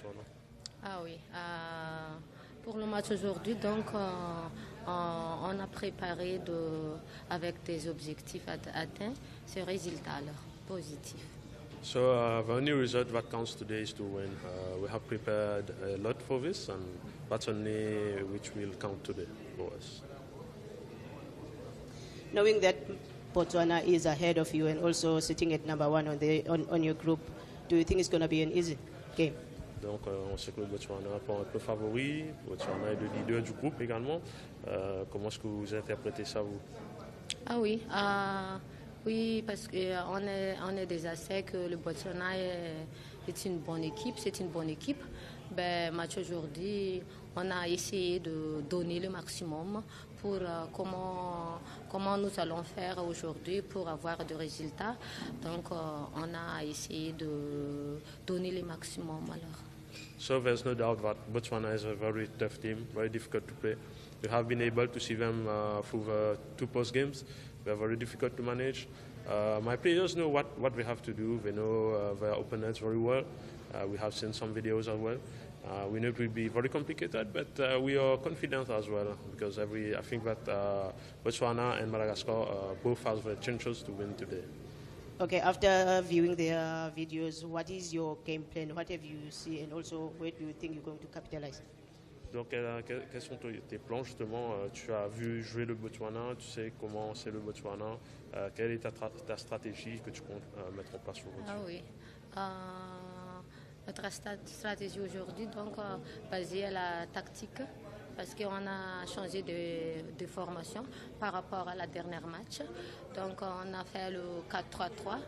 Botswana? Ah oui. Pour le match aujourd'hui, donc, on a préparé avec des objectifs atteints, ce résultat alors positif. So the only result that counts today is to win. We have prepared a lot for this, and that's only which will count today for us. Knowing that Botswana is ahead of you and also sitting at number 1 on your group, do you think it's going to be an easy game? Donc on sait que le Botswana est un peu favori. Botswana est le leader du groupe également. Comment est-ce que vous interprétez ça, vous? Ah oui. Oui, parce qu'on est déjà sait que le Botswana est une bonne équipe, c'est une bonne équipe. Ben, match aujourd'hui, on a essayé de donner le maximum pour comment nous allons faire aujourd'hui pour avoir des résultats. Donc, on a essayé de donner le maximum alors. So there's no doubt that Botswana is a very tough team, very difficult to play. We have been able to see them through the 2 post games. They're very difficult to manage. My players know what they have to do. They know their opponents very well. We have seen some videos as well. We know it will be very complicated, but we are confident as well because I think that Botswana and Madagascar both have the chances to win today. Okay, after viewing their videos, what is your game plan? What have you seen, and also where do you think you're going to capitalize? Donc, quels sont tes plans justement? Tu as vu jouer le Botswana, tu sais comment c'est le Botswana. Quelle est ta stratégie que tu comptes mettre en place aujourd'hui? Ah oui. Notre stratégie aujourd'hui, donc, basée à la tactique, parce qu'on a changé de formation par rapport à la dernière match. Donc, on a fait le 4-3-3.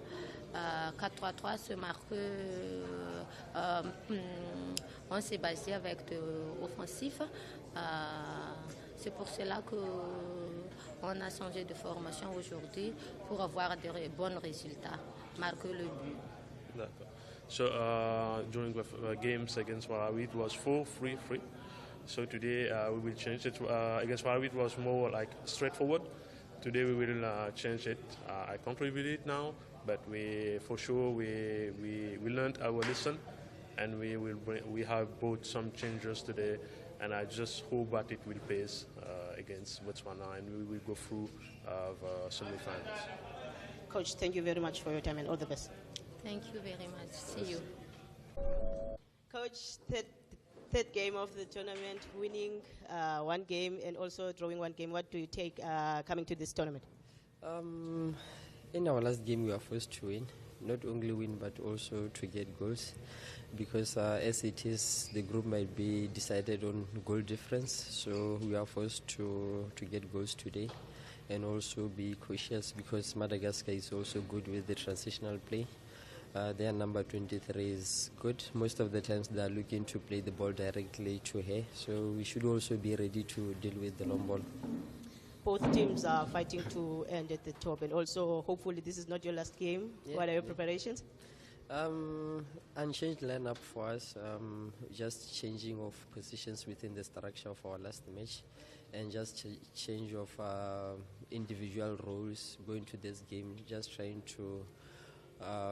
4-3-3 se marque. On s'est basé avec l'offensif. C'est pour cela qu'on a changé de formation aujourd'hui pour avoir de bons résultats, marquer le but. D'accord. So during the games against Malawi, it was 4-3-3. So today we will change it. Against Malawi, it was more like straightforward. Today we will change it. I can't reveal it now, but for sure we learned our lesson, and we have brought some changes today, and I just hope that it will pay against Botswana, and we will go through the semi-finals. Coach, thank you very much for your time, and all the best. Thank you very much. See you. Coach, third game of the tournament, winning 1 game and also drawing 1 game. What do you take coming to this tournament? In our last game, we were forced to win. Not only win, but also to get goals. Because as it is, the group might be decided on goal difference. So we are forced to get goals today. And also be cautious because Madagascar is also good with the transitional play. Their number 23 is good. Most of the times they are looking to play the ball directly to her. So we should also be ready to deal with the long ball. Both teams are fighting to end at the top, and also hopefully this is not your last game. Yeah, what are your preparations? Unchanged lineup for us, just changing of positions within the structure of our last match, and just change of individual roles going to this game, just trying to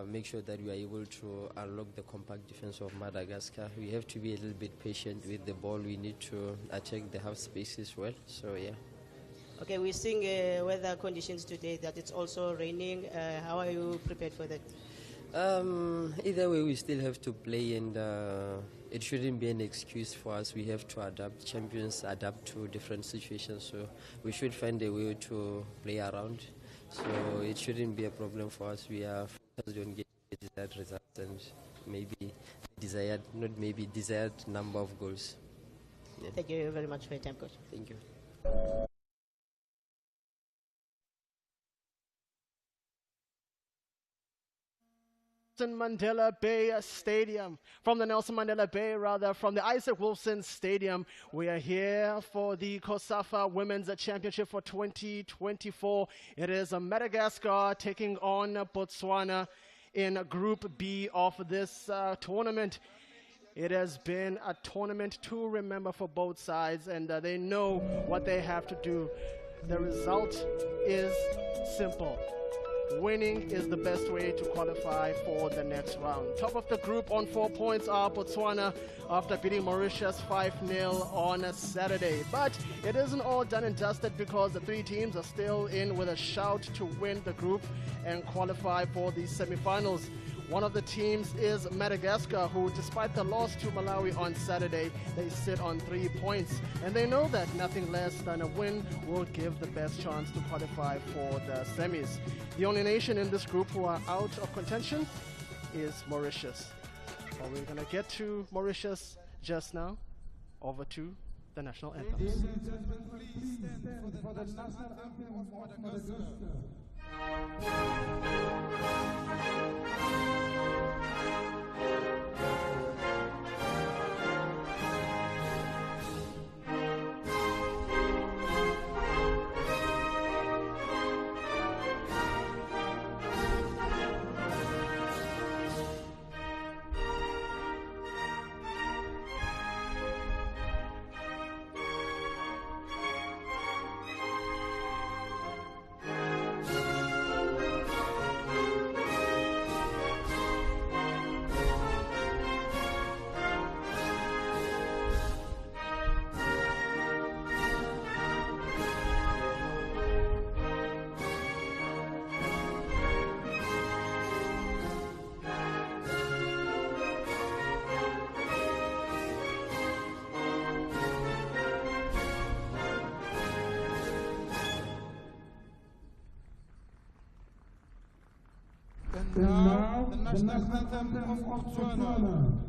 make sure that we are able to unlock the compact defense of Madagascar. We have to be a little bit patient with the ball. We need to attack the half spaces well. So yeah. Okay, we're seeing weather conditions today that it's also raining. How are you prepared for that? Either way, we still have to play, and it shouldn't be an excuse for us. We have to adapt. Champions adapt to different situations, so we should find a way to play around. So it shouldn't be a problem for us. We are focused on getting desired results and desired number of goals. Yeah. Thank you very much for your time, Coach. Thank you. Nelson Mandela Bay Stadium. From the Nelson Mandela Bay, from the Isaac Wilson Stadium. We are here for the COSAFA Women's Championship for 2024. It is Madagascar taking on Botswana in Group B of this tournament. It has been a tournament to remember for both sides, and they know what they have to do. The result is simple. winning is the best way to qualify for the next round. Top of the group on 4 points are Botswana after beating Mauritius 5-0 on a Saturday. But it isn't all done and dusted because the three teams are still in with a shout to win the group and qualify for the semifinals. One of the teams is Madagascar, who, despite the loss to Malawi on Saturday, they sit on 3 points. And they know that nothing less than a win will give the best chance to qualify for the semis. The only nation in this group who are out of contention is Mauritius. Well, we're going to get to Mauritius just now. Over to the national anthems. Ladies and gentlemen, please stand for the national anthem of Madagascar. And now, the national anthem of Botswana.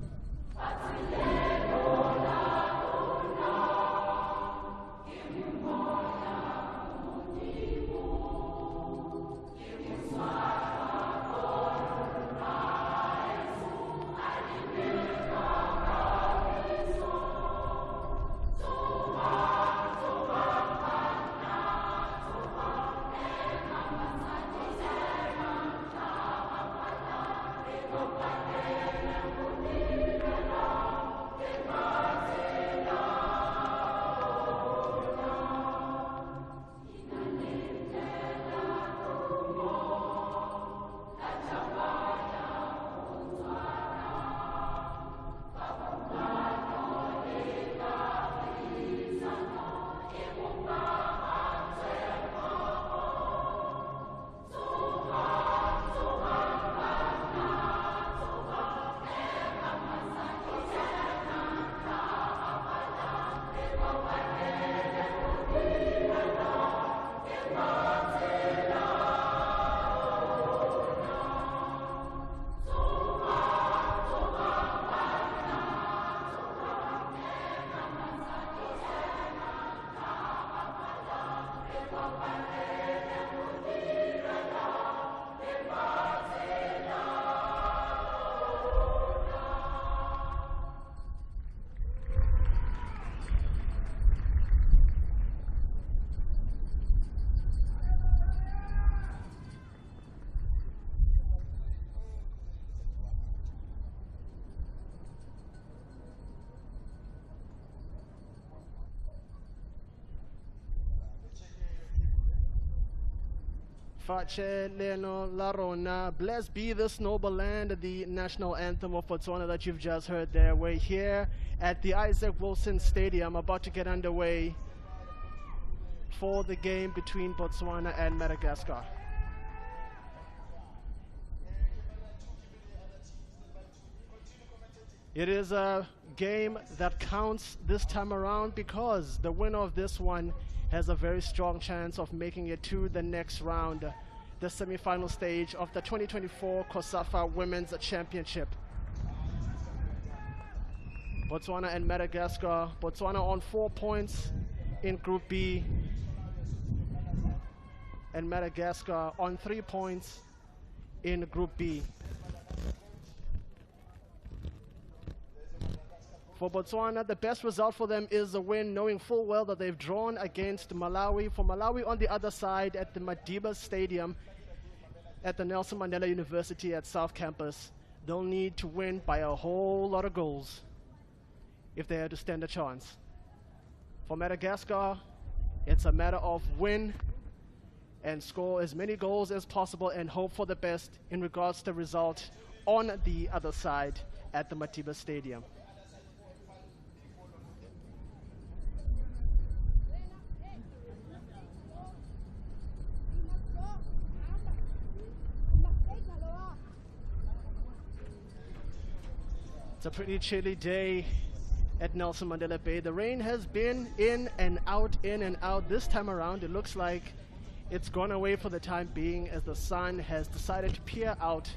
Face Leno Larona, blessed be this noble land, the national anthem of Botswana that you've just heard there. We're here at the Isaac Wilson Stadium, about to get underway for the game between Botswana and Madagascar. It is a game that counts this time around because the winner of this one has a very strong chance of making it to the next round, the semi-final stage of the 2024 COSAFA Women's Championship. Botswana and Madagascar. Botswana on 4 points in Group B, and Madagascar on 3 points in Group B. For Botswana, the best result for them is a win, knowing full well that they've drawn against Malawi. For Malawi, on the other side, at the Madiba Stadium at the Nelson Mandela University at South Campus, they'll need to win by a whole lot of goals if they are to stand a chance. For Madagascar, it's a matter of win and score as many goals as possible and hope for the best in regards to the result on the other side at the Madiba Stadium. It's a pretty chilly day at Nelson Mandela Bay. The rain has been in and out, in and out. This time around, it looks like it's gone away for the time being as the sun has decided to peer out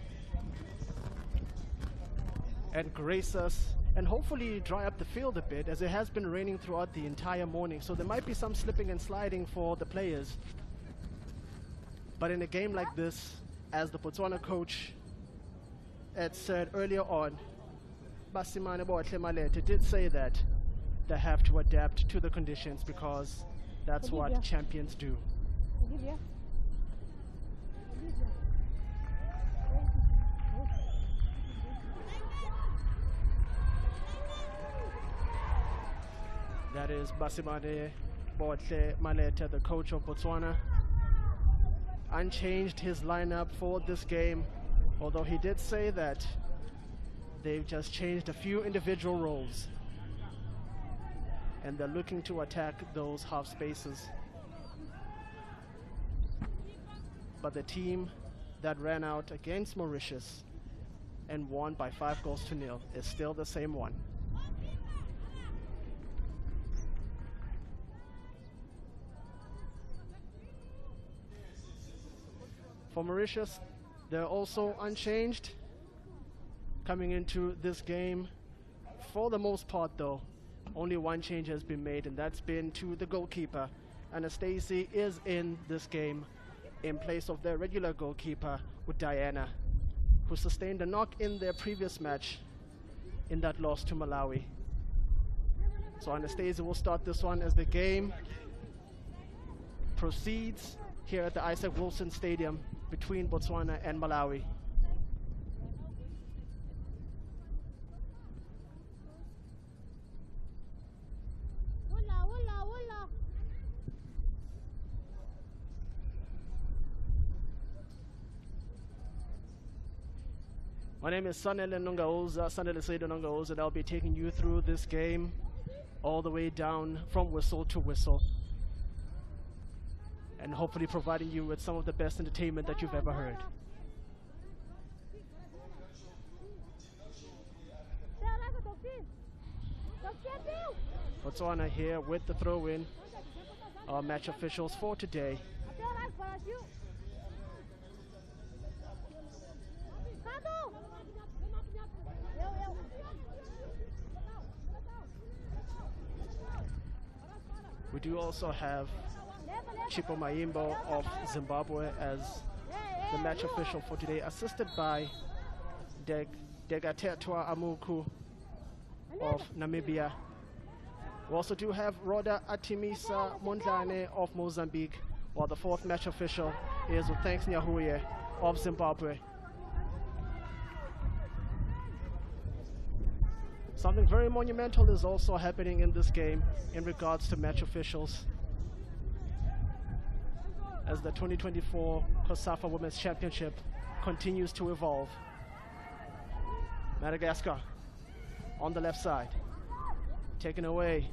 and grace us and hopefully dry up the field a bit, as it has been raining throughout the entire morning. So there might be some slipping and sliding for the players. But in a game like this, as the Botswana coach had said earlier on, Basimane Bohle Malete did say that they have to adapt to the conditions because that's what champions do. That is Basimane Bohle Malete, the coach of Botswana. Unchanged his lineup for this game, although he did say that they've just changed a few individual roles and they're looking to attack those half spaces. But the team that ran out against Mauritius and won by 5-0 is still the same one. For Mauritius, they're also unchanged coming into this game. For the most part though, only one change has been made, and that's been to the goalkeeper. Anastasi is in this game in place of their regular goalkeeper, with Diana, who sustained a knock in their previous match in that loss to Malawi. So Anastasi will start this one as the game proceeds here at the Isaac Wilson Stadium between Botswana and Malawi. My name is Sanele Nongauza, and I'll be taking you through this game all the way down from whistle to whistle, and hopefully providing you with some of the best entertainment that you've ever heard. Botswana here with the throw-in. Our match officials for today. We do also have Chipo Mayimbo of Zimbabwe as the match official for today, assisted by Degatetwa Amuku of Namibia. We also do have Roda Atimisa Mondlane of Mozambique, while the fourth match official is Thanks Nyahuye of Zimbabwe. Something very monumental is also happening in this game in regards to match officials, as the 2024 COSAFA Women's Championship continues to evolve. Madagascar on the left side, taken away.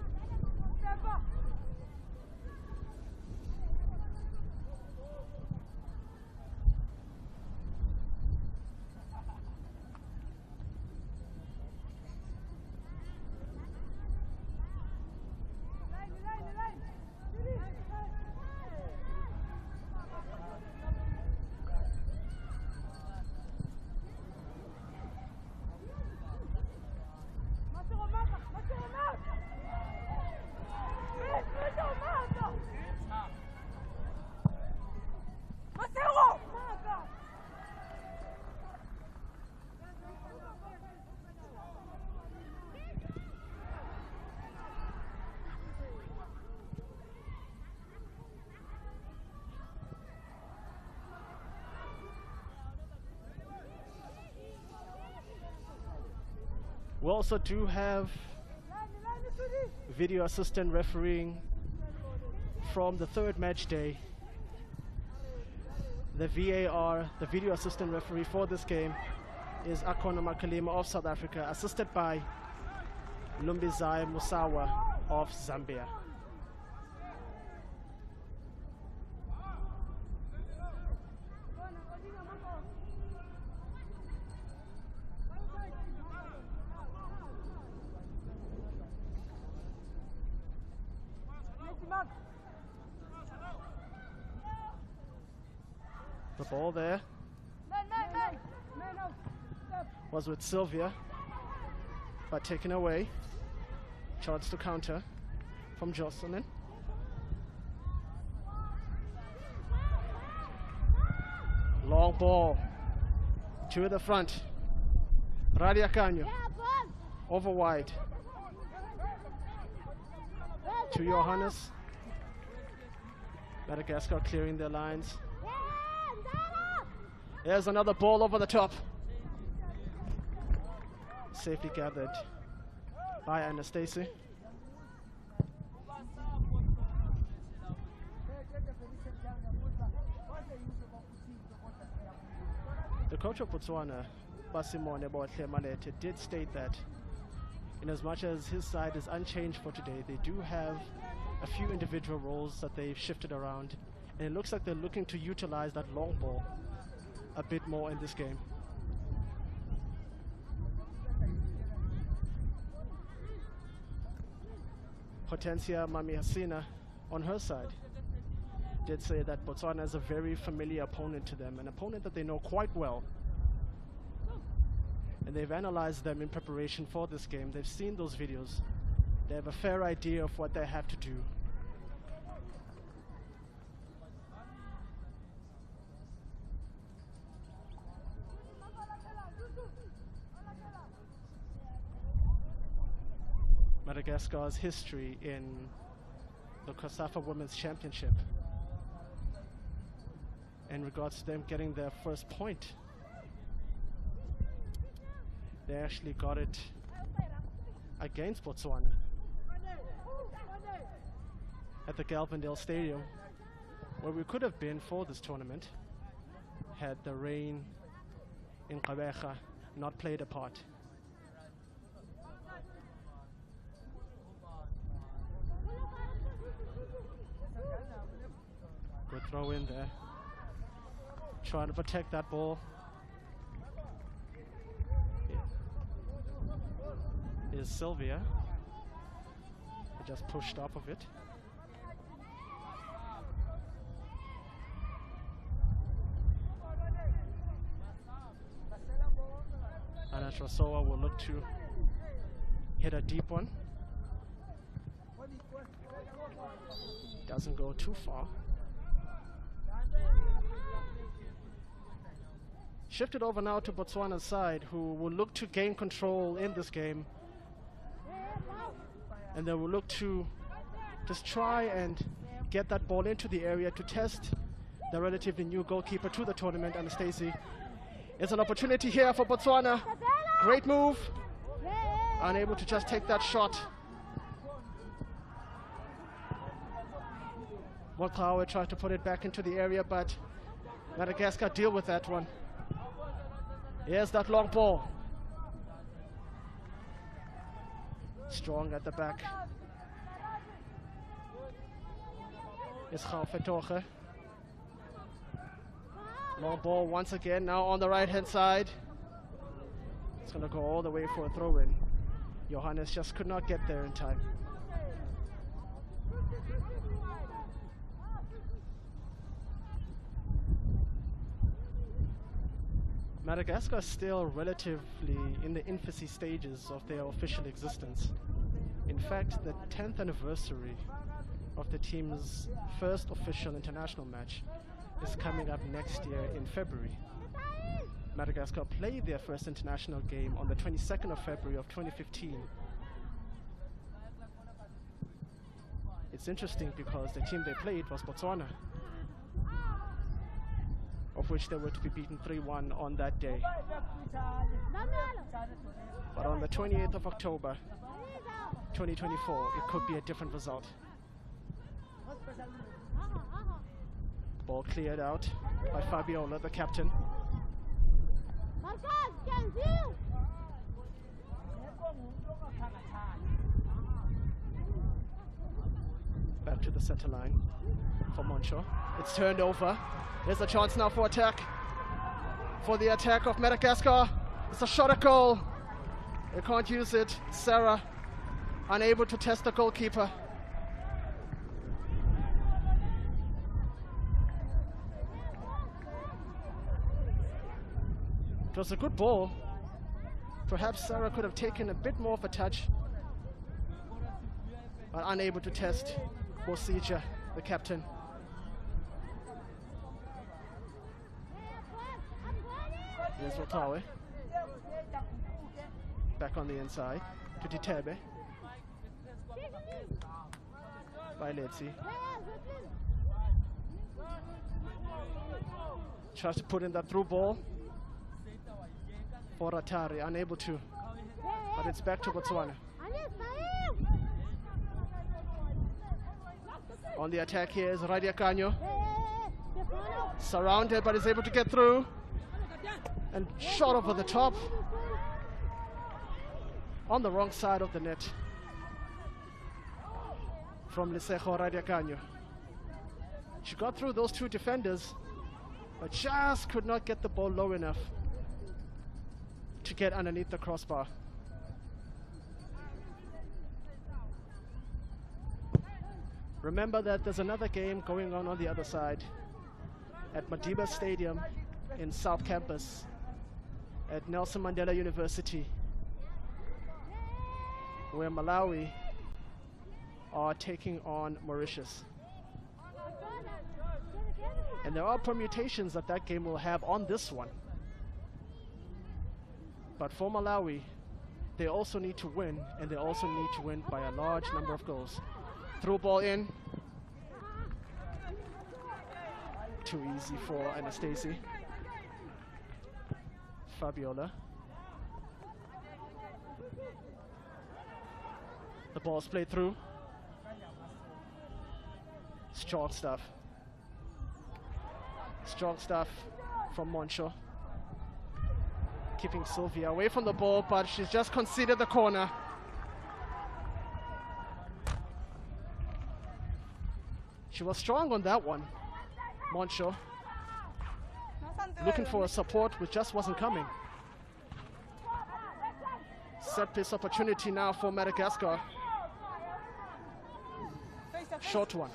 We also do have video assistant refereeing from the third match day The VAR, the video assistant referee for this game, is Akona Makalima of South Africa, assisted by Lumbizai Musawa of Zambia. The ball there was with Sylvia, but taken away. Chance to counter from Jocelyn. Long ball to the front. Radia Canyo over wide to Johannes. Madagascar clearing their lines. There's another ball over the top. Safely gathered by Anastasi. The coach of Botswana, Basimone Botle Malete, did state that in as much as his side is unchanged for today, they do have a few individual roles that they've shifted around, and it looks like they're looking to utilize that long ball a bit more in this game. Hortensia Mamihasina, on her side, did say that Botswana is a very familiar opponent to them, an opponent that they know quite well. And they've analyzed them in preparation for this game. They've seen those videos. They have a fair idea of what they have to do. Madagascar's history in the COSAFA Women's Championship in regards to them getting their first point. They actually got it against Botswana at the Galvindale Stadium, where we could have been for this tournament had the rain in Gqeberha not played a part. Good throw in there. Trying to protect that ball. Is Sylvia. They just pushed off of it. Anna Trasoa will look to hit a deep one. Doesn't go too far. Shifted over now to Botswana's side, who will look to gain control in this game. And they will look to just try and get that ball into the area to test the relatively new goalkeeper to the tournament, Anastasi. It's an opportunity here for Botswana. Great move. Unable to just take that shot. Mokawe tried to put it back into the area, but Madagascar deal with that one. Here's that long ball. Strong at the back. It's Fetoge. Long ball once again, now on the right hand side. It's going to go all the way for a throw in. Johannes just could not get there in time. Madagascar is still relatively in the infancy stages of their official existence. In fact, the 10th anniversary of the team's first official international match is coming up next year in February. Madagascar played their first international game on the 22nd of February of 2015. It's interesting because the team they played was Botswana, of which they were to be beaten 3-1 on that day. But on the 28th of October 2024, it could be a different result. Ball cleared out by Fabiola, the captain. Back to the center line for Moncho. It's turned over. There's a chance now for attack. For the attack of Madagascar. It's a shot at goal. They can't use it. Sarah unable to test the goalkeeper. It was a good ball. Perhaps Sarah could have taken a bit more of a touch, but unable to test Bosija, the captain. Here's Rotawe. Back on the inside to Ditebe. By Letzi. Tries to put in that through ball for Ratari, unable to. But it's back to Botswana. On the attack here is Radia Kanyo. Surrounded, but is able to get through. And shot over the top. On the wrong side of the net. From Lisejo Radia Kanyo. She got through those two defenders, but just could not get the ball low enough to get underneath the crossbar. Remember that there's another game going on the other side at Madiba Stadium in South Campus at Nelson Mandela University, where Malawi are taking on Mauritius. And there are permutations that that game will have on this one. But for Malawi, they also need to win, and they also need to win by a large number of goals. Through ball in. Too easy for Anastasi. Fabiola. The ball's played through. Strong stuff. Strong stuff from Moncho. Keeping Sylvia away from the ball, but she's just conceded the corner. She was strong on that one, Moncho. Looking for a support, which just wasn't coming. Set piece opportunity now for Madagascar. Short one.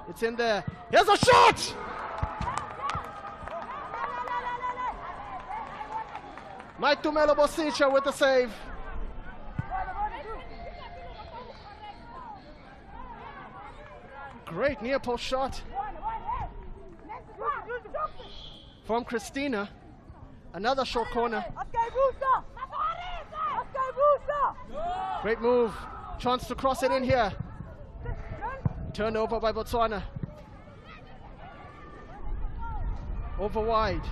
It's in there. Here's a shot! Mike Tumelo Bosicha with the save. Great near post shot from Christina. Another short corner. Great move. Chance to cross it in here. Turned over by Botswana. Over wide.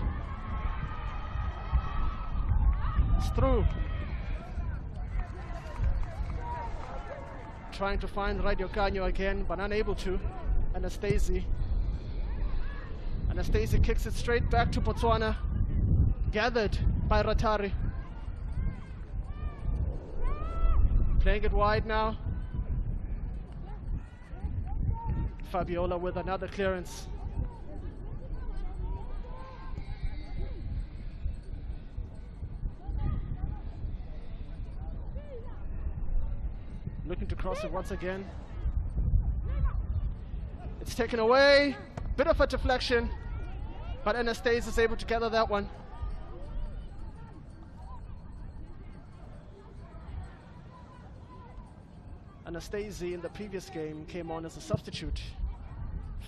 It's through. Trying to find Radio Canyo again, but unable to. Anastasi. Anastasi kicks it straight back to Botswana. Gathered by Ratari. Playing it wide now. Fabiola with another clearance. Looking to cross it once again. It's taken away. Bit of a deflection, but Anastasi is able to gather that one. Anastasi in the previous game came on as a substitute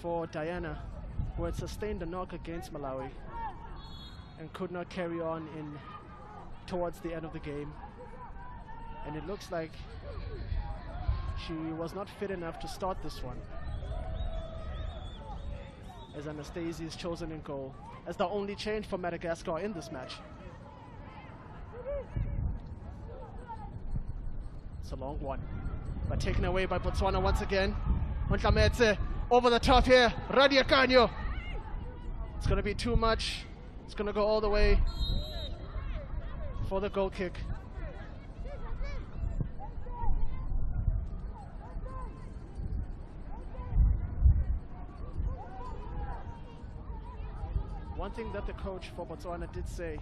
for Diana, who had sustained a knock against Malawi and could not carry on towards the end of the game. And it looks like she was not fit enough to start this one, as Anastasi is chosen in goal as the only change for Madagascar in this match. It's a long one, but taken away by Botswana once again. Ontlametse Over the top here, Radia Canyo. It's going to be too much. It's going to go all the way for the goal kick. One thing that the coach for Botswana did say,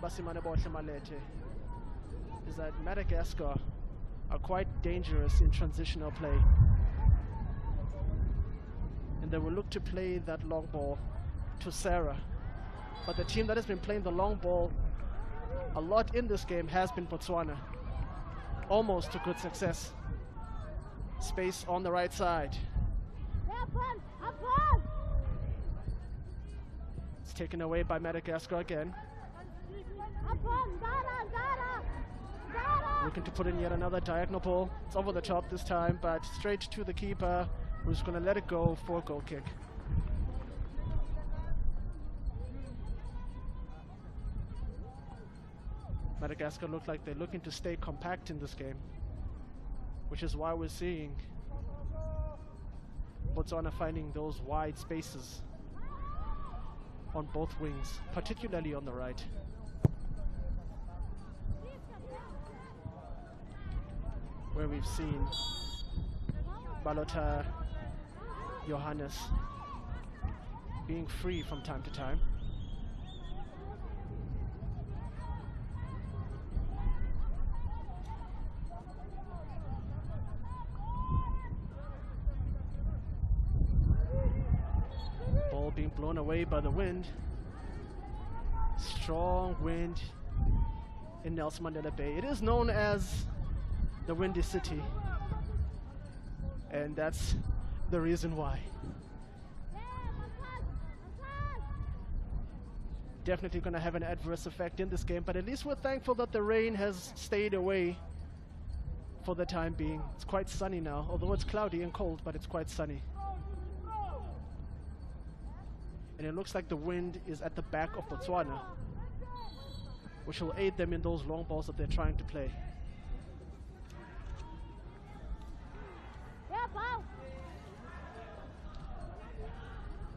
Basimane Bohle Malete, is that Madagascar are quite dangerous in transitional play. And they will look to play that long ball to Sarah. But the team that has been playing the long ball a lot in this game has been Botswana. Almost to good success. Space on the right side. It's taken away by Madagascar again. Looking to put in yet another diagonal ball. It's over the top this time, but straight to the keeper, who's going to let it go for a goal kick. Madagascar look like they're looking to stay compact in this game, which is why we're seeing Botswana finding those wide spaces on both wings, particularly on the right. Where we've seen Balota Johannes being free from time to time. Ball being blown away by the wind. Strong wind in Nelson Mandela Bay. It is known as the Windy City, and that's the reason why. Definitely going to have an adverse effect in this game, but at least we're thankful that the rain has stayed away for the time being. It's quite sunny now, although it's cloudy and cold, but it's quite sunny. And it looks like the wind is at the back of Botswana, which will aid them in those long balls that they're trying to play.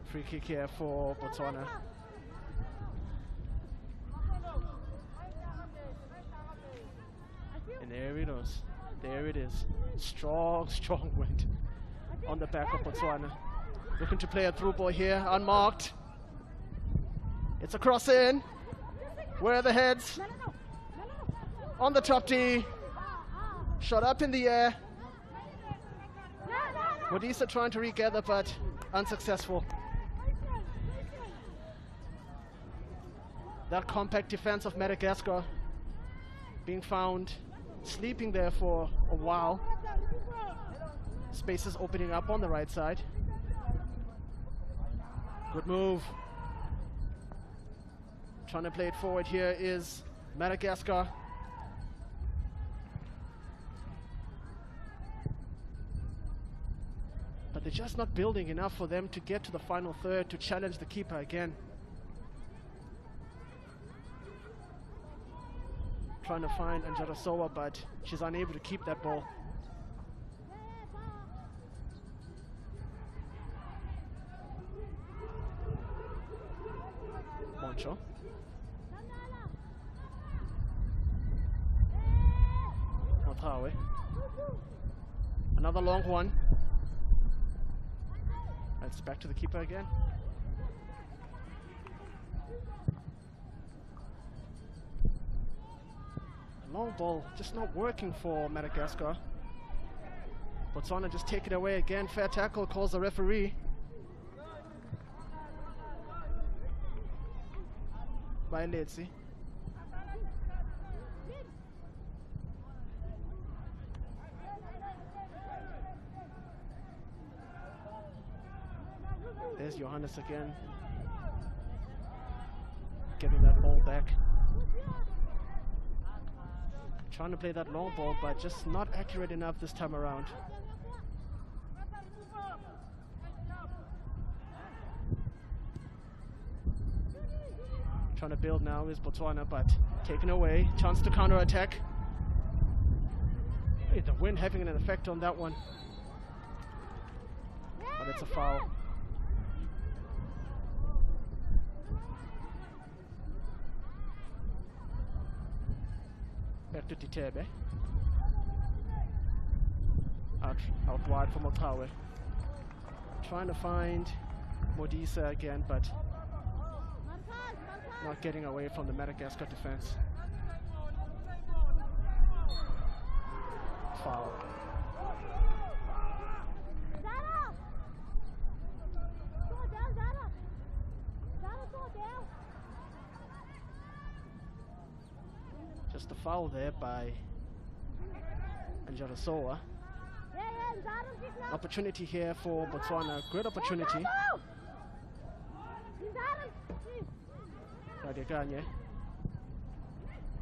Free kick here for Botswana. And there it is. There it is. Strong, strong wind on the back of Botswana. Looking to play a through ball here, unmarked. It's a cross in. Where are the heads? On the top tee. Shot up in the air. Modisa trying to regather, but unsuccessful. That compact defense of Madagascar being found sleeping there for a while. Spaces opening up on the right side. Good move. Trying to play it forward here is Madagascar. But they're just not building enough for them to get to the final third to challenge the keeper again. Trying to find Anjara Sowa, but she's unable to keep that ball. Moncho. Motrawe. Another long one. And it's back to the keeper again. Long ball just not working for Madagascar. Botswana just take it away again. Fair tackle, calls the referee. By Letsi. There's Johannes again. Getting that ball back. Trying to play that long ball, but just not accurate enough this time around. Trying to build now is Botswana, but taken away. Chance to counter-attack. Hey, the wind having an effect on that one. but it's a foul. Back to Titebe. Out wide for Motawe. Trying to find Modisa again, but not getting away from the Madagascar defense. Foul. Just a foul there by Angela Soa. Opportunity here for Botswana. Great opportunity. Radeganye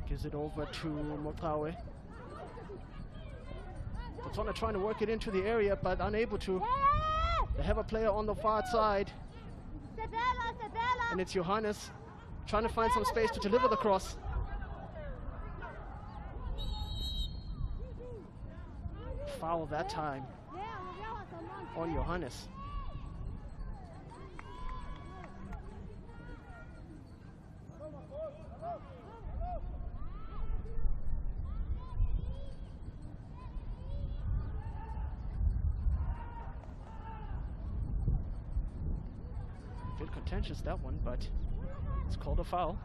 gives it over to Motawe. Botswana trying to work it into the area, but unable to. They have a player on the far side, and it's Johannes trying to find some space to deliver the cross. Foul that time on Johannes. Bit contentious that one, but it's called a foul.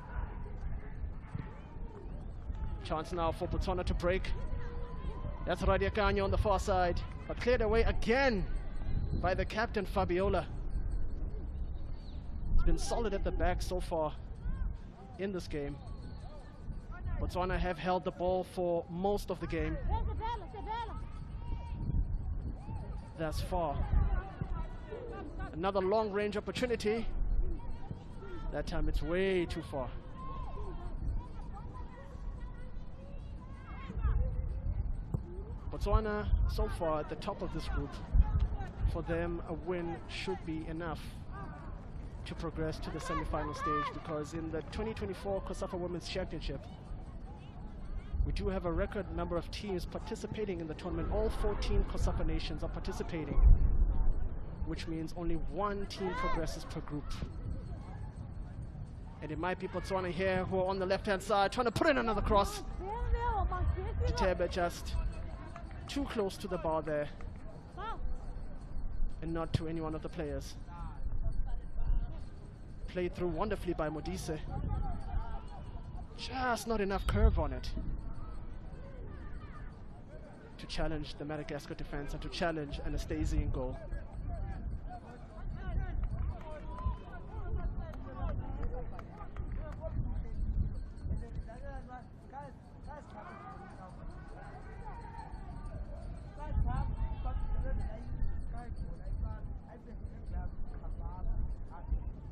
Chance now for Botswana to break. That's Radiakanya on the far side, but cleared away again by the captain, Fabiola. He's been solid at the back so far in this game. Botswana have held the ball for most of the game thus far. Another long-range opportunity. That time it's way too far. Botswana, so far at the top of this group. For them, a win should be enough to progress to the semi-final stage, because in the 2024 COSAFA Women's Championship, we do have a record number of teams participating in the tournament. All 14 COSAFA nations are participating, which means only one team progresses per group. And it might be Botswana here who are on the left-hand side trying to put in another cross. Titebe just too close to the bar there, and not to any one of the players. Played through wonderfully by Modise. Just not enough curve on it to challenge the Madagascar defense and to challenge Anastasia in goal.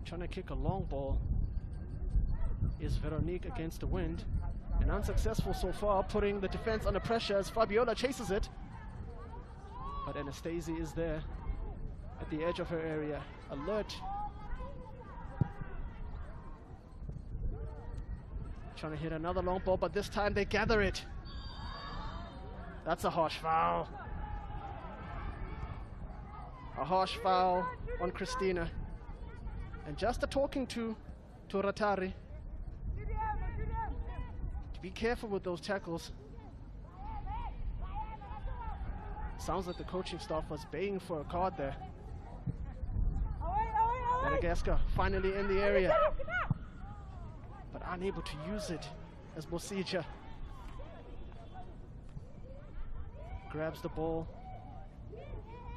Trying to kick a long ball is Veronique against the wind, and unsuccessful so far, putting the defense under pressure as Fabiola chases it. But Anastasia is there at the edge of her area, alert. Trying to hit another long ball, but this time they gather it. That's a harsh foul. A harsh foul on Christina. And just a talking to Ratari. Be careful with those tackles. Sounds like the coaching staff was baying for a card there. Madagascar finally in the area, but unable to use it as Bosija grabs the ball.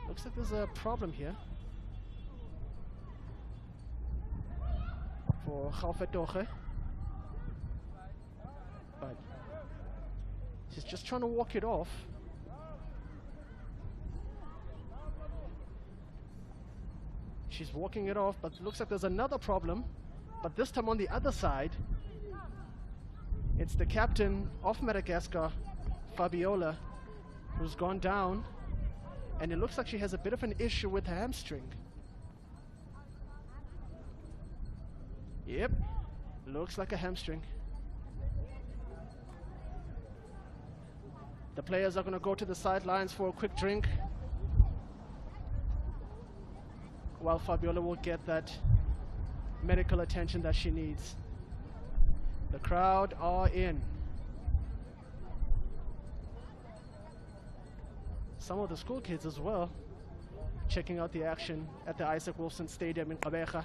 Looks like there's a problem here for Gaufetoge, but she's just trying to walk it off. She's walking it off, but looks like there's another problem, but this time on the other side. It's the captain of Madagascar, Fabiola, who's gone down, and it looks like she has a bit of an issue with her hamstring. Yep, looks like a hamstring. The players are going to go to the sidelines for a quick drink. while Fabiola will get that medical attention that she needs. The crowd are in. Some of the school kids as well, checking out the action at the Isaac Wilson Stadium in Gqeberha.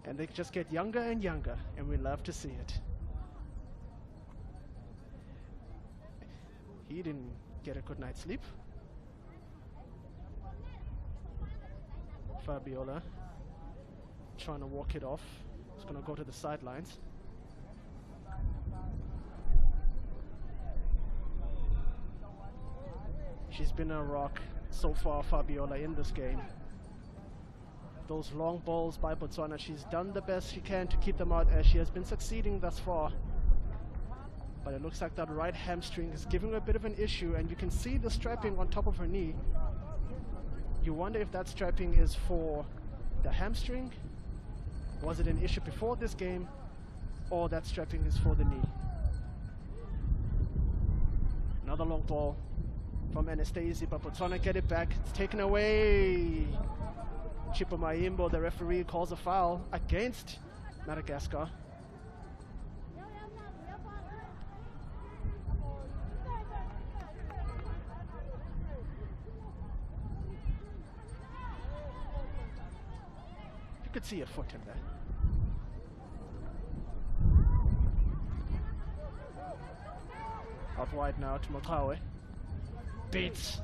And they just get younger and younger, and we love to see it. He didn't get a good night's sleep. Fabiola trying to walk it off. He's going to go to the sidelines. She's been a rock so far, Fabiola, in this game. Those long balls by Botswana, she's done the best she can to keep them out, as she has been succeeding thus far. But it looks like that right hamstring is giving her a bit of an issue, and you can see the strapping on top of her knee. You wonder if that strapping is for the hamstring. Was it an issue before this game, or that strapping is for the knee? Another long ball from Anastasia, but Botswana get it back. It's taken away. Chipo Mayimbo, the referee, calls a foul against Madagascar. You could see a foot in there. Out wide now to Motawe. Beats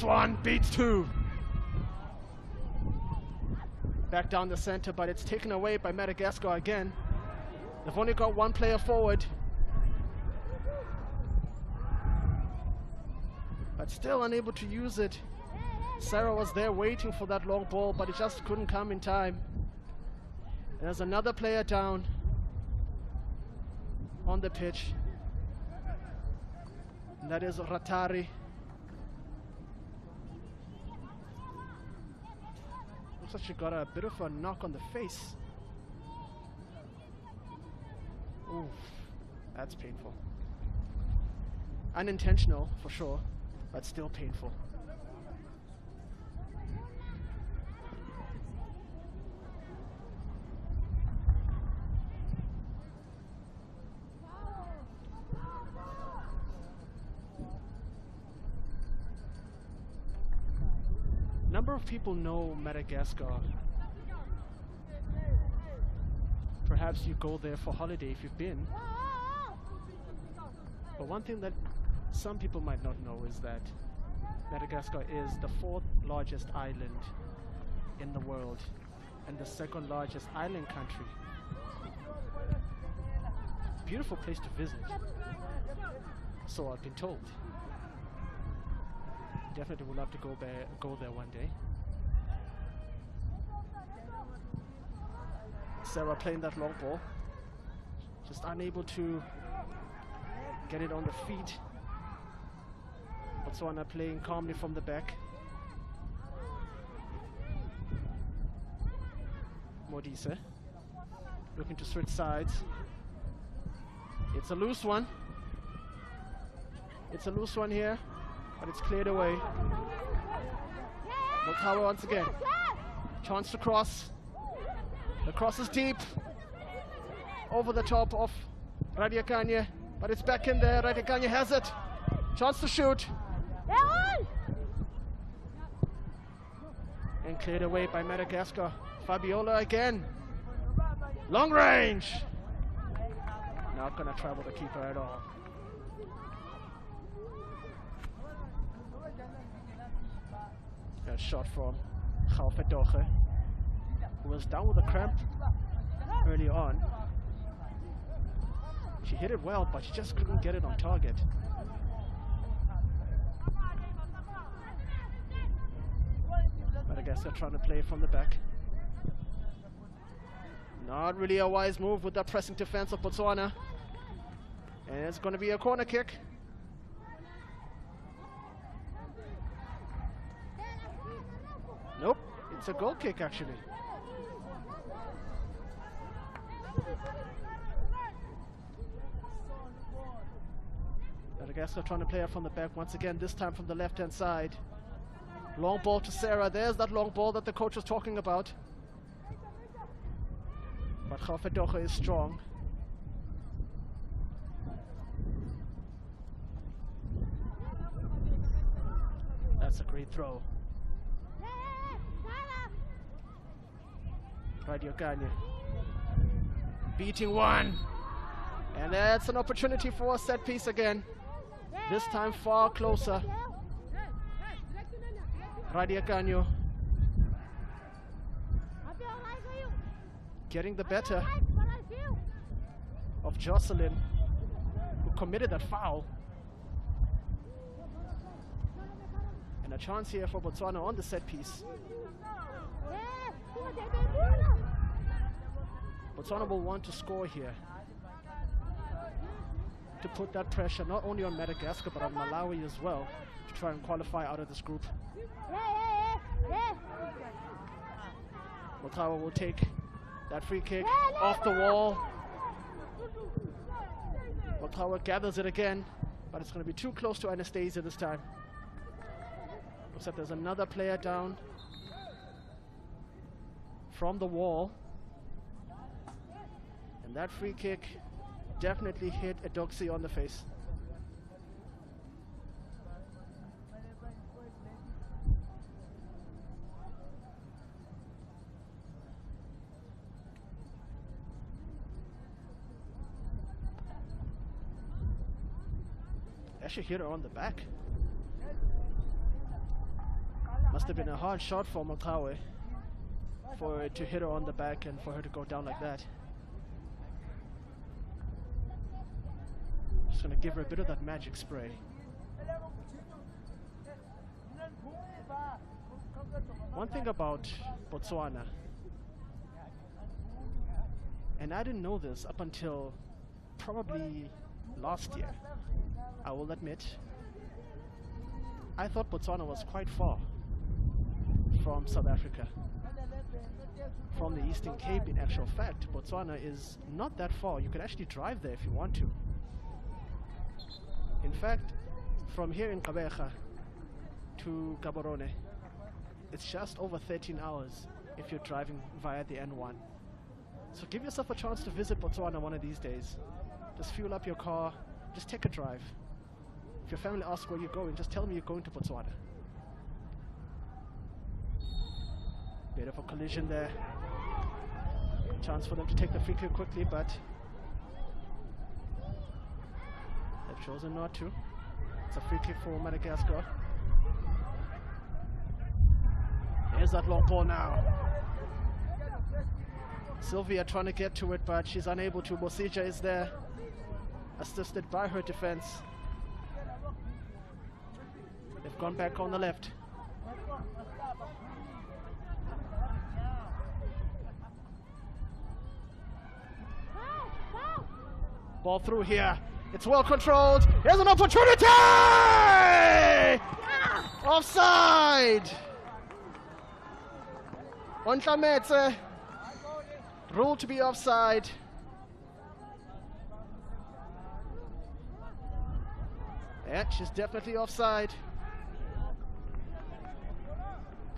one, beats two. Back down the center, but it's taken away by Madagascar again. They've only got one player forward, but still unable to use it. Sarah was there waiting for that long ball, but it just couldn't come in time. And there's another player down on the pitch, and that is Ratari. Looks like she got a bit of a knock on the face. Oof, that's painful. Unintentional for sure, but still painful. Number of people know Madagascar. Perhaps you go there for holiday if you've been. But one thing that some people might not know is that Madagascar is the 4th largest island in the world and the 2nd largest island country. Beautiful place to visit, so I've been told. Definitely would love to go there one day. Sarah playing that long ball, just unable to get it on the feet. Botswana playing calmly from the back. Modise looking to switch sides. It's a loose one. It's a loose one here, but it's cleared away. Motawa once again. Chance to cross. The cross is deep. Over the top of Radiakanye, but it's back in there. Radiakanye has it. Chance to shoot. And cleared away by Madagascar. Fabiola again. Long range. Not going to trouble the keeper at all. A shot from Galfedoge, who was down with a cramp early on. She hit it well, but she just couldn't get it on target. Madagascar trying to play from the back. Not really a wise move with that pressing defense of Botswana. And it's going to be a corner kick. Nope, it's a goal kick actually. Madagascar trying to play it from the back once again, this time from the left-hand side. Long ball to Sarah. There's that long ball that the coach was talking about. But Khafetoge is strong. That's a great throw. Radio Kanye beating one. And that's an opportunity for a set piece again. This time far closer. Radio Kanye getting the better of Jocelyn, who committed that foul. And a chance here for Botswana on the set piece. Botswana will want to score here to put that pressure not only on Madagascar but on Malawi as well to try and qualify out of this group. Motawa will take that free kick off the wall. Motawa gathers it again, but it's going to be too close to Anastasia this time. Looks like there's another player down from the wall. And that free kick definitely hit Edoxie on the face. Actually hit her on the back. Must have been a hard shot for Makawe for it to hit her on the back and for her to go down like that. Just gonna give her a bit of that magic spray. One thing about Botswana, and I didn't know this up until probably last year, I will admit, I thought Botswana was quite far from South Africa, from the Eastern Cape. In actual fact, Botswana is not that far. You can actually drive there if you want to. In fact, from here in Gqeberha to Gaborone, it's just over 13 hours if you're driving via the N1. So give yourself a chance to visit Botswana one of these days. Just fuel up your car, just take a drive. If your family asks where you're going, just tell them you're going to Botswana. Bit of a collision there. Chance for them to take the free kick quickly, but they've chosen not to. It's a free kick for Madagascar. Here's that long ball now. Sylvia trying to get to it, but she's unable to. Mosija is there, assisted by her defense. They've gone back on the left. Ball through here. It's well controlled. Here's an opportunity! Offside! Ontlametse ruled to be offside. Yeah, she's definitely offside.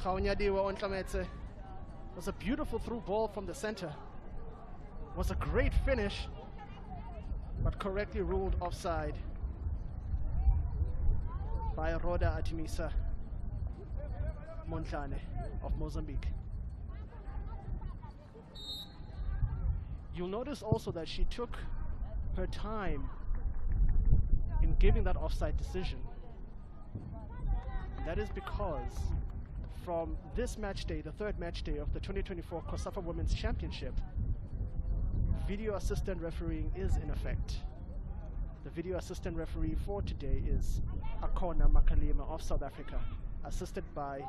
Khawunyadiwa Ontlametse. Was a beautiful through ball from the center. Was a great finish, but correctly ruled offside by Roda Atimisa Montlane of Mozambique. You'll notice also that she took her time in giving that offside decision. That is because from this match day, the third match day of the 2024 COSAFA Women's Championship, video assistant refereeing is in effect. The video assistant referee for today is Akona Makalima of South Africa, assisted by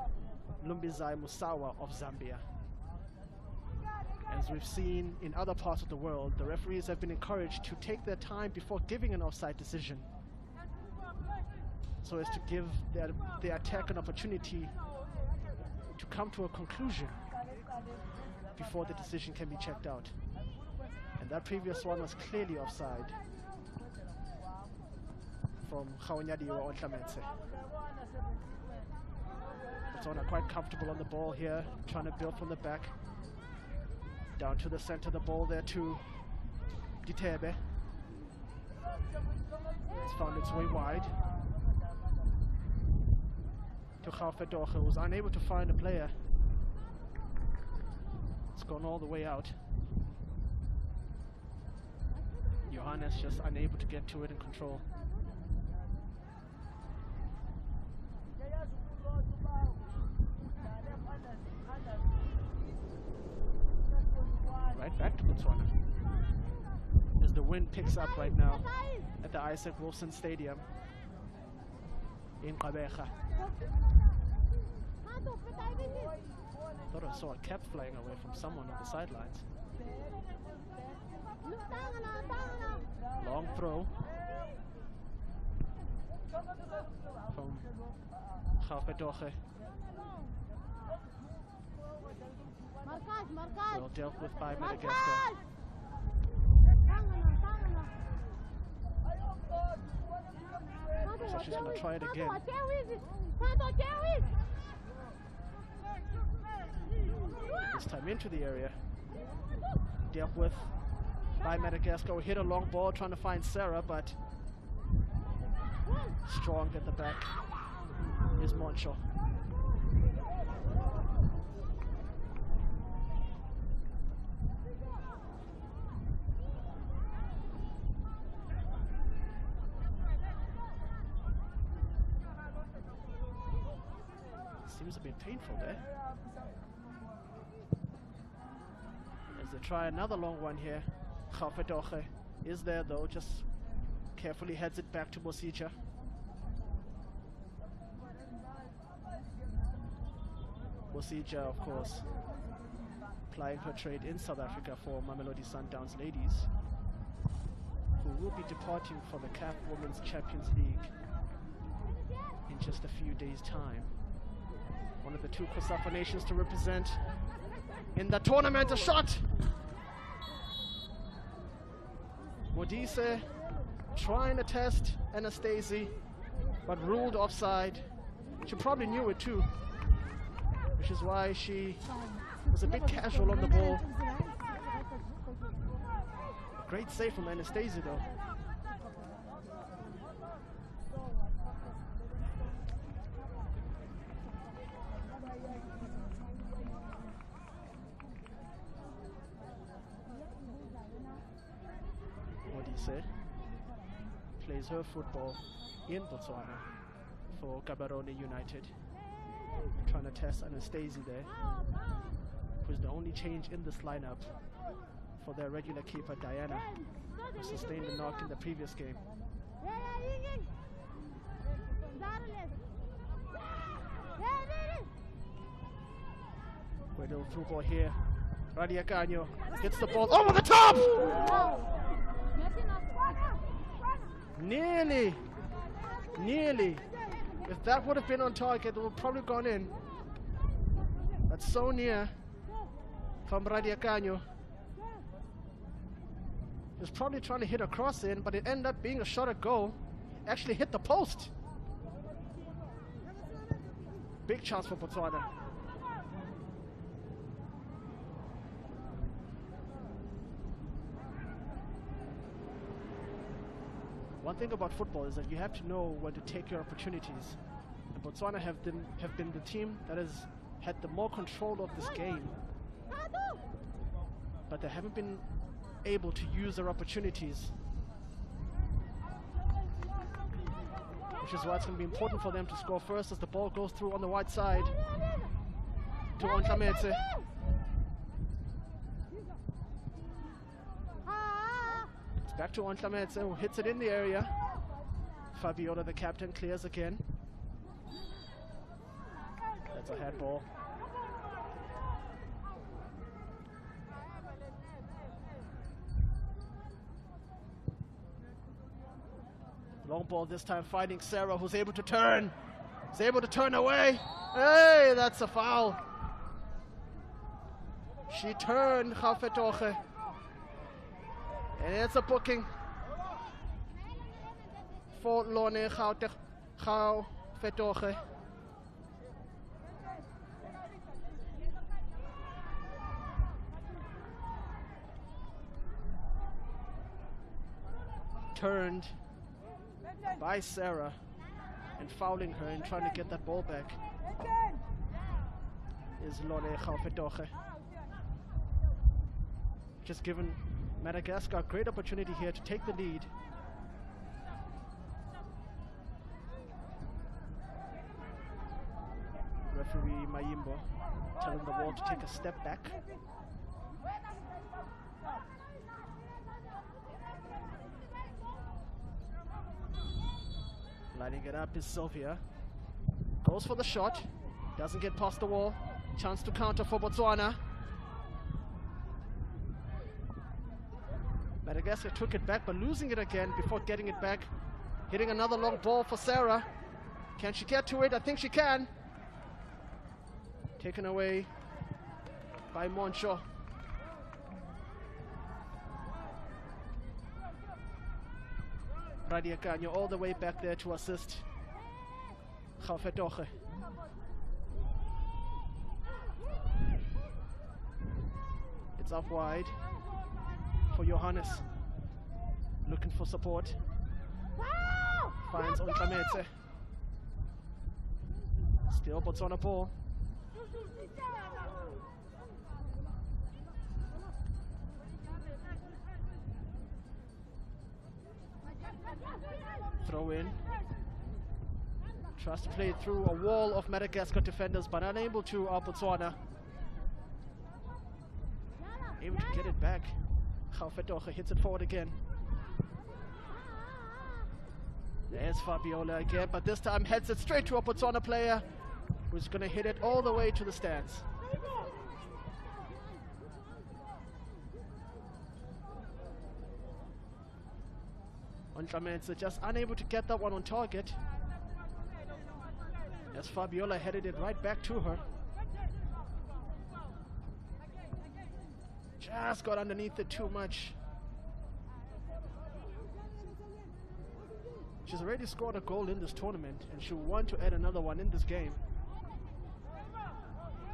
Lumbizai Musawa of Zambia. As we've seen in other parts of the world, the referees have been encouraged to take their time before giving an offside decision, so as to give the attack an opportunity to come to a conclusion before the decision can be checked out. And that previous one was clearly offside from Khawunyadiwa Ontlametse. Botswana quite comfortable on the ball here, trying to build from the back. Down to the center of the ball there to Ditebe. It's found its way wide. To Khaufetoche, who was unable to find a player. It's gone all the way out. Johannes just unable to get to it and control. Right back to Botswana. As the wind picks up right now at the Isaac Wilson Stadium in Gqeberha. Thought I saw a cap flying away from someone on the sidelines. Long throw from Khaufetoche. Well dealt with by Madagascar. So she's going to try it again. This time into the area. Dealt with by Madagascar. We hit a long ball trying to find Sarah, but strong at the back is Moncho. Seems a bit painful there. As they try another long one here. Khaufetoche is there though, just carefully heads it back to Mosija. Mosija, of course, plying her trade in South Africa for Mamelodi Sundowns ladies, who will be departing for the CAF Women's Champions League in just a few days' time. One of the two COSAFA nations to represent in the tournament. A shot! Modise trying to test Anastasi, but ruled offside. She probably knew it too, which is why she was a bit casual on the ball. Great save from Anastasi though. Modise plays her football in Botswana for Gaborone United. Trying to test Anastasi there, who's the only change in this lineup for their regular keeper Diana, who sustained a knock in the previous game. Great little through ball here. Radia Canyo hits the ball over the top! Nearly. If that would have been on target, it would have probably gone in. That's so near from Radia Canyo. He was probably trying to hit a cross in, but it ended up being a shot at goal. Actually hit the post. Big chance for Botswana. One thing about football is that you have to know when to take your opportunities. And Botswana have been the team that has had the more control of this game. But they haven't been able to use their opportunities. Which is why it's going to be important for them to score first as the ball goes through on the wide side to Ontlametse. It's back to Ontlametse, who hits it in the area. Fabiola, the captain, clears again. That's a head ball. Long ball this time, finding Sarah, who's able to turn. Is able to turn away. Hey, that's a foul. She turned, Khaufetoche. And it's a booking for Lone Khaufetoche. turned by Sarah and fouling her and trying to get that ball back is Lone Kgaofetoge. Just given Madagascar a great opportunity here to take the lead. Referee Mayimbo telling the ball to take a step back. Lining it up is Sylvia. Goes for the shot. Doesn't get past the wall. Chance to counter for Botswana. Madagascar took it back, but losing it again before getting it back. Hitting another long ball for Sarah. Can she get to it? I think she can. Taken away by Moncho. Radia Canyo all the way back there to assist Kgaofetoge. It's up wide for Johannes. Looking for support. Finds Ontlametse. Still Botswana ball. Throw in. Tries to play it through a wall of Madagascar defenders, but unable to Botswana. Able to get it back. Kgaofetoge hits it forward again. There's Fabiola again, but this time heads it straight to a Botswana player who's going to hit it all the way to the stands. Ontlametse just unable to get that one on target, as Fabiola headed it right back to her. Just got underneath it too much. She's already scored a goal in this tournament, and she'll want to add another one in this game.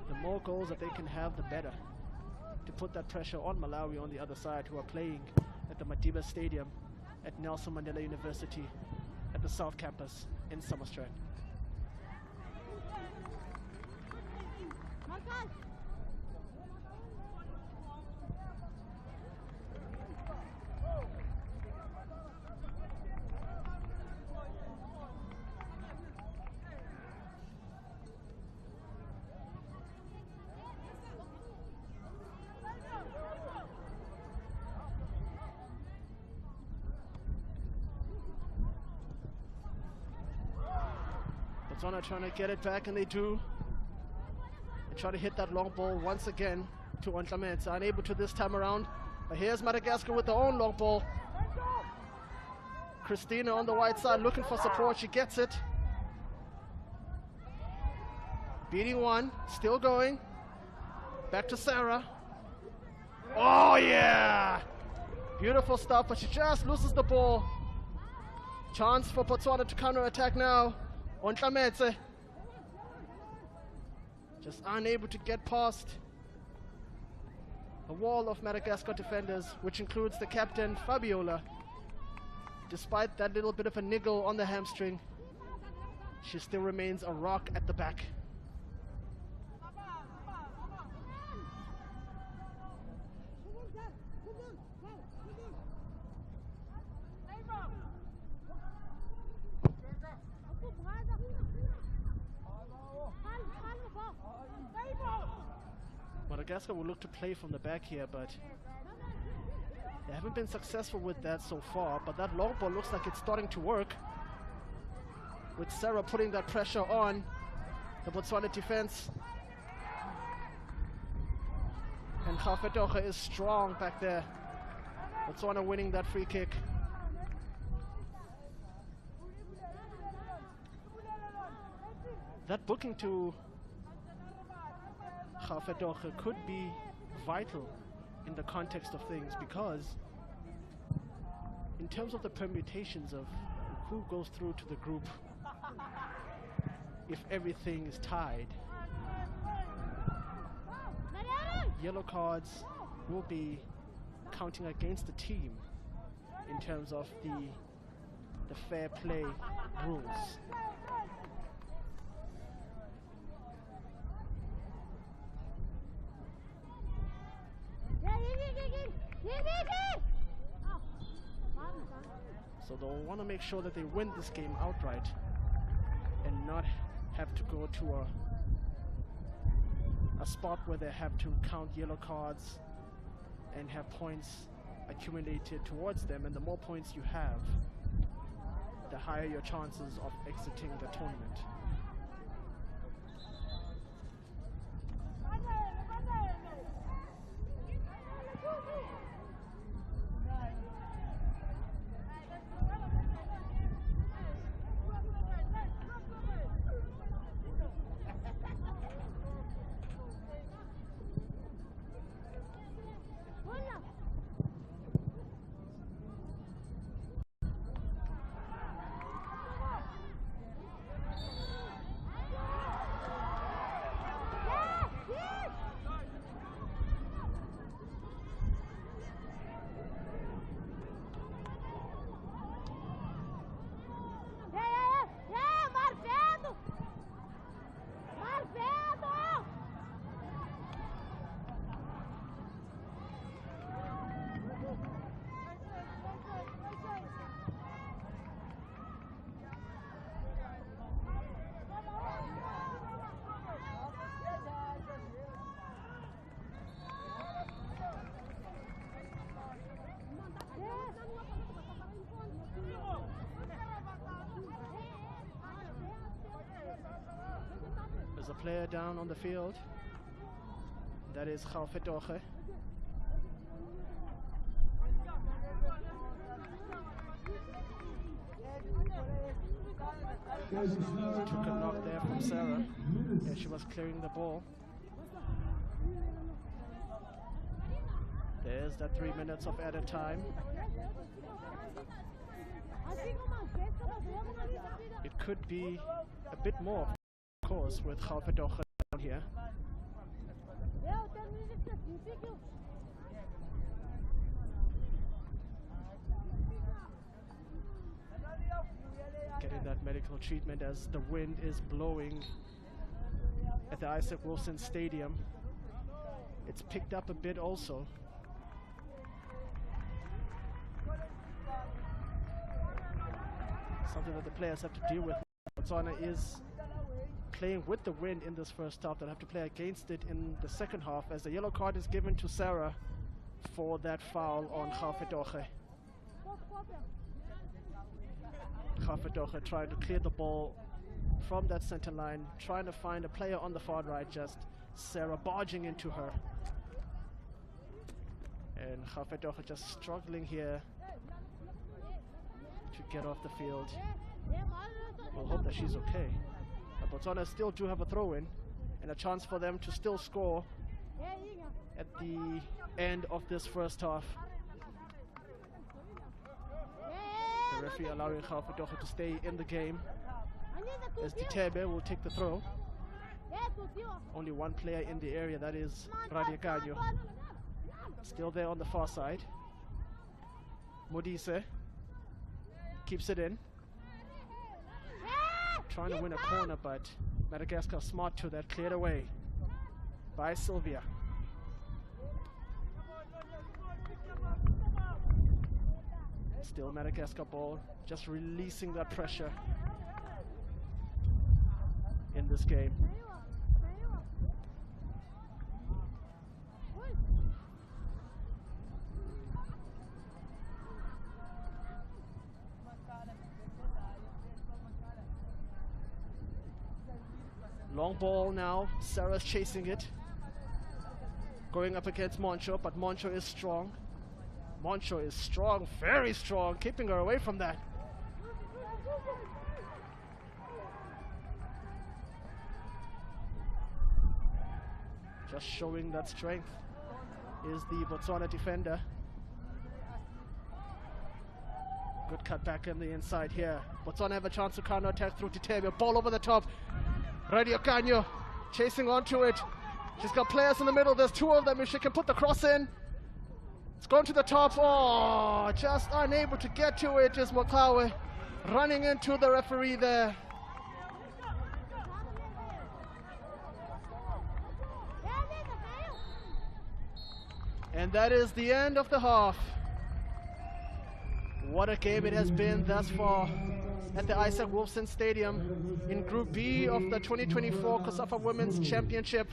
The more goals that they can have, the better, to put that pressure on Malawi on the other side, who are playing at the Madiba Stadium at Nelson Mandela University at the South Campus in Summerstrat. Botswana trying to get it back, and they do. They try to hit that long ball once again to Ontlametse. Unable to this time around. But here's Madagascar with their own long ball. Christina on the right side looking for support. She gets it. Beating one. Still going. Back to Sarah. Oh, yeah! Beautiful stuff, but she just loses the ball. Chance for Botswana to counter-attack now. Ontlametse just unable to get past a wall of Madagascar defenders, which includes the captain, Fabiola. Despite that little bit of a niggle on the hamstring, she still remains a rock at the back. Madagascar will look to play from the back here, but they haven't been successful with that so far. But that long ball looks like it's starting to work, with Sarah putting that pressure on the Botswana defense. And Kgaofetoge is strong back there. Botswana winning that free kick. That booking to Kgaofetoge could be vital in the context of things, because in terms of the permutations of who goes through to the group, if everything is tied, yellow cards will be counting against the team in terms of the fair play rules. So they'll want to make sure that they win this game outright and not have to go to a spot where they have to count yellow cards and have points accumulated towards them. And the more points you have, the higher your chances of exiting the tournament. There's a player down on the field. That is Khalfetoche. Took a knock there from Sarah as she was clearing the ball. There's that 3 minutes of added time. It could be a bit more, of course, with Khalfetoche down here. Getting that medical treatment as the wind is blowing at the Isaac Wilson Stadium. It's picked up a bit also. Something that the players have to deal with. Botswana is playing with the wind in this first half. They'll have to play against it in the second half, as the yellow card is given to Sarah for that foul on Khalfetoche. Khalfetoche trying to clear the ball from that center line, trying to find a player on the far right, just Sarah barging into her. And Khalfetoche just struggling here to get off the field. We'll hope that she's okay. But Botswana still do have a throw-in and a chance for them to still score at the end of this first half. The referee allowing Khalfetoche to stay in the game, as Ditebe will take the throw. Only one player in the area, that is Radiakanyo. Still there on the far side. Modise keeps it in. Trying to win a corner, but Madagascar smart to that, cleared away by Sylvia. Still Madagascar ball, just releasing that pressure in this game. Long ball now, Sarah's chasing it. Going up against Moncho, but Moncho is strong. Moncho is strong, very strong, keeping her away from that. Just showing that strength is the Botswana defender. Good cut back in the inside here. Botswana have a chance to counter-attack through Ditebe. Ball over the top. Radiakanyo chasing onto it. She's got players in the middle. There's two of them. If she can put the cross in, It's going to the top. Oh, just unable to get to it is Mokawe, running into the referee there. And that is the end of the half. What a game it has been thus far at the Isaac Wolfson Stadium in Group B of the 2024 COSAFA Women's Championship.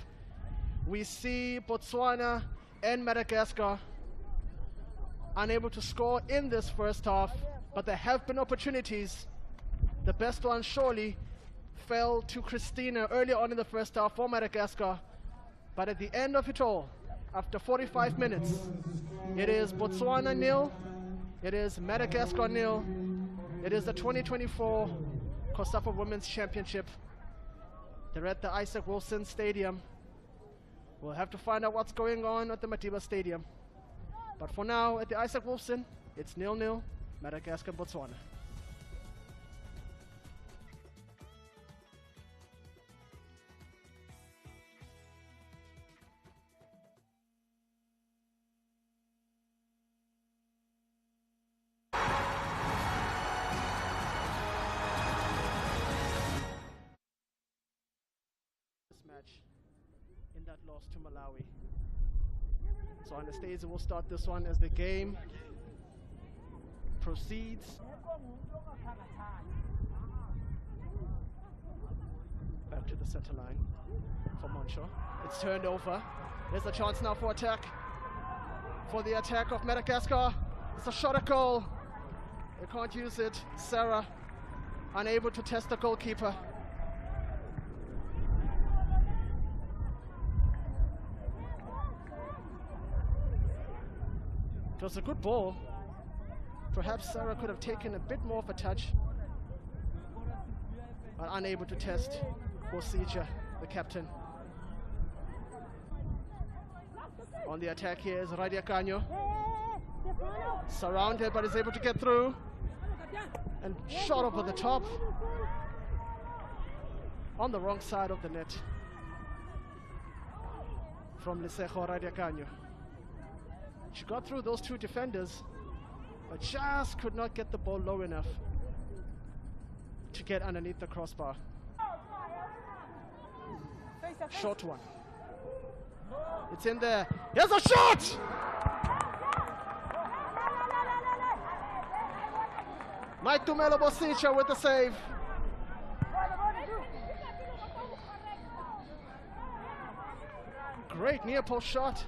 We see Botswana and Madagascar unable to score in this first half, but there have been opportunities. The best one surely fell to Christina early on in the first half for Madagascar, but at the end of it all, after 45 minutes, it is Botswana 0, it is Madagascar 0, it is the 2024 COSAFA Women's Championship. They're at the Isaac Wolfson Stadium. We'll have to find out what's going on at the Madiba Stadium. But for now, at the Isaac Wolfson, it's 0-0, Madagascar, Botswana. This match in that loss to Malawi. So Anastasia will start this one as the game proceeds. Back to the center line for Moncho. It's turned over. There's a chance now for attack. For the attack of Madagascar. It's a shot at goal. They can't use it. Sarah unable to test the goalkeeper. It was a good ball. Perhaps Sarah could have taken a bit more of a touch, but unable to test Bosija, the captain. On the attack here is Radia Canyo. Surrounded, but is able to get through. And shot over the top. On the wrong side of the net. From Lisejo Radia Canyo. She got through those two defenders, but just could not get the ball low enough to get underneath the crossbar. Short one. It's in there. Here's a shot! Mike Tumelo Bosicha with the save. Great near post shot.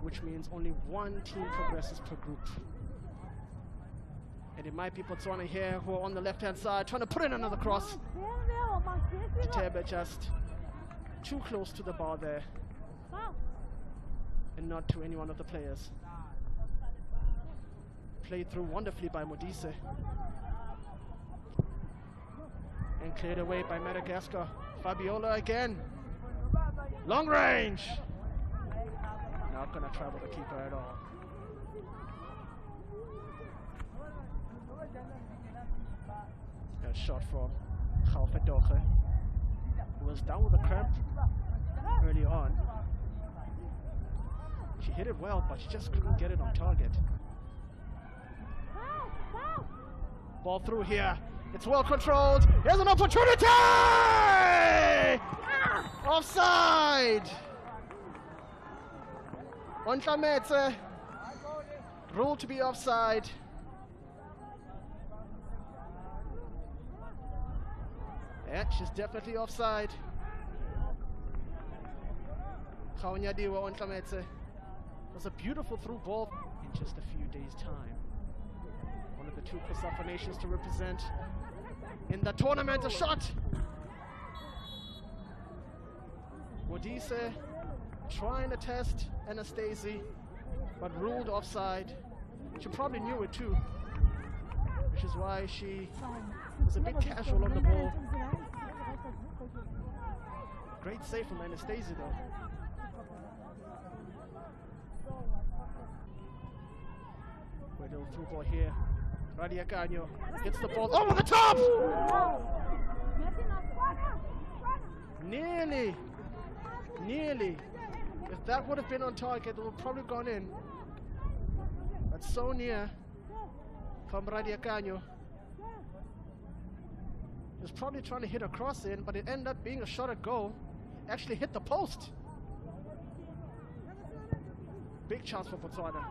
Which means only one team progresses per group. And it might be Botswana here who are on the left-hand side trying to put in another cross. Tebe just too close to the bar there. And not to any one of the players. Played through wonderfully by Modise. And cleared away by Madagascar. Fabiola again. Long range. Not going to trouble the keeper at all. A shot from Khalfedoche, who was down with a cramp early on. She hit it well, but she just couldn't get it on target. Ball through here. It's well controlled. Here's an opportunity! Offside! Ontlametse ruled to be offside. Yeah, she's definitely offside. Khawanyadiwa Ontlametse. Was a beautiful through ball in just a few days' time. One of the two COSAFA nations to represent in the tournament. A shot! Modise trying to test Anastasia, but ruled offside. She probably knew it too, which is why she was a bit casual on the ball. Great save from Anastasia though. Great little through ball here. Radia Canyo gets the ball over the top! Nearly. Nearly. If that would have been on target, it would have probably gone in. That's so near from Radiacanho. He was probably trying to hit a cross in, but it ended up being a shot at goal. Actually hit the post. Big chance for Botswana.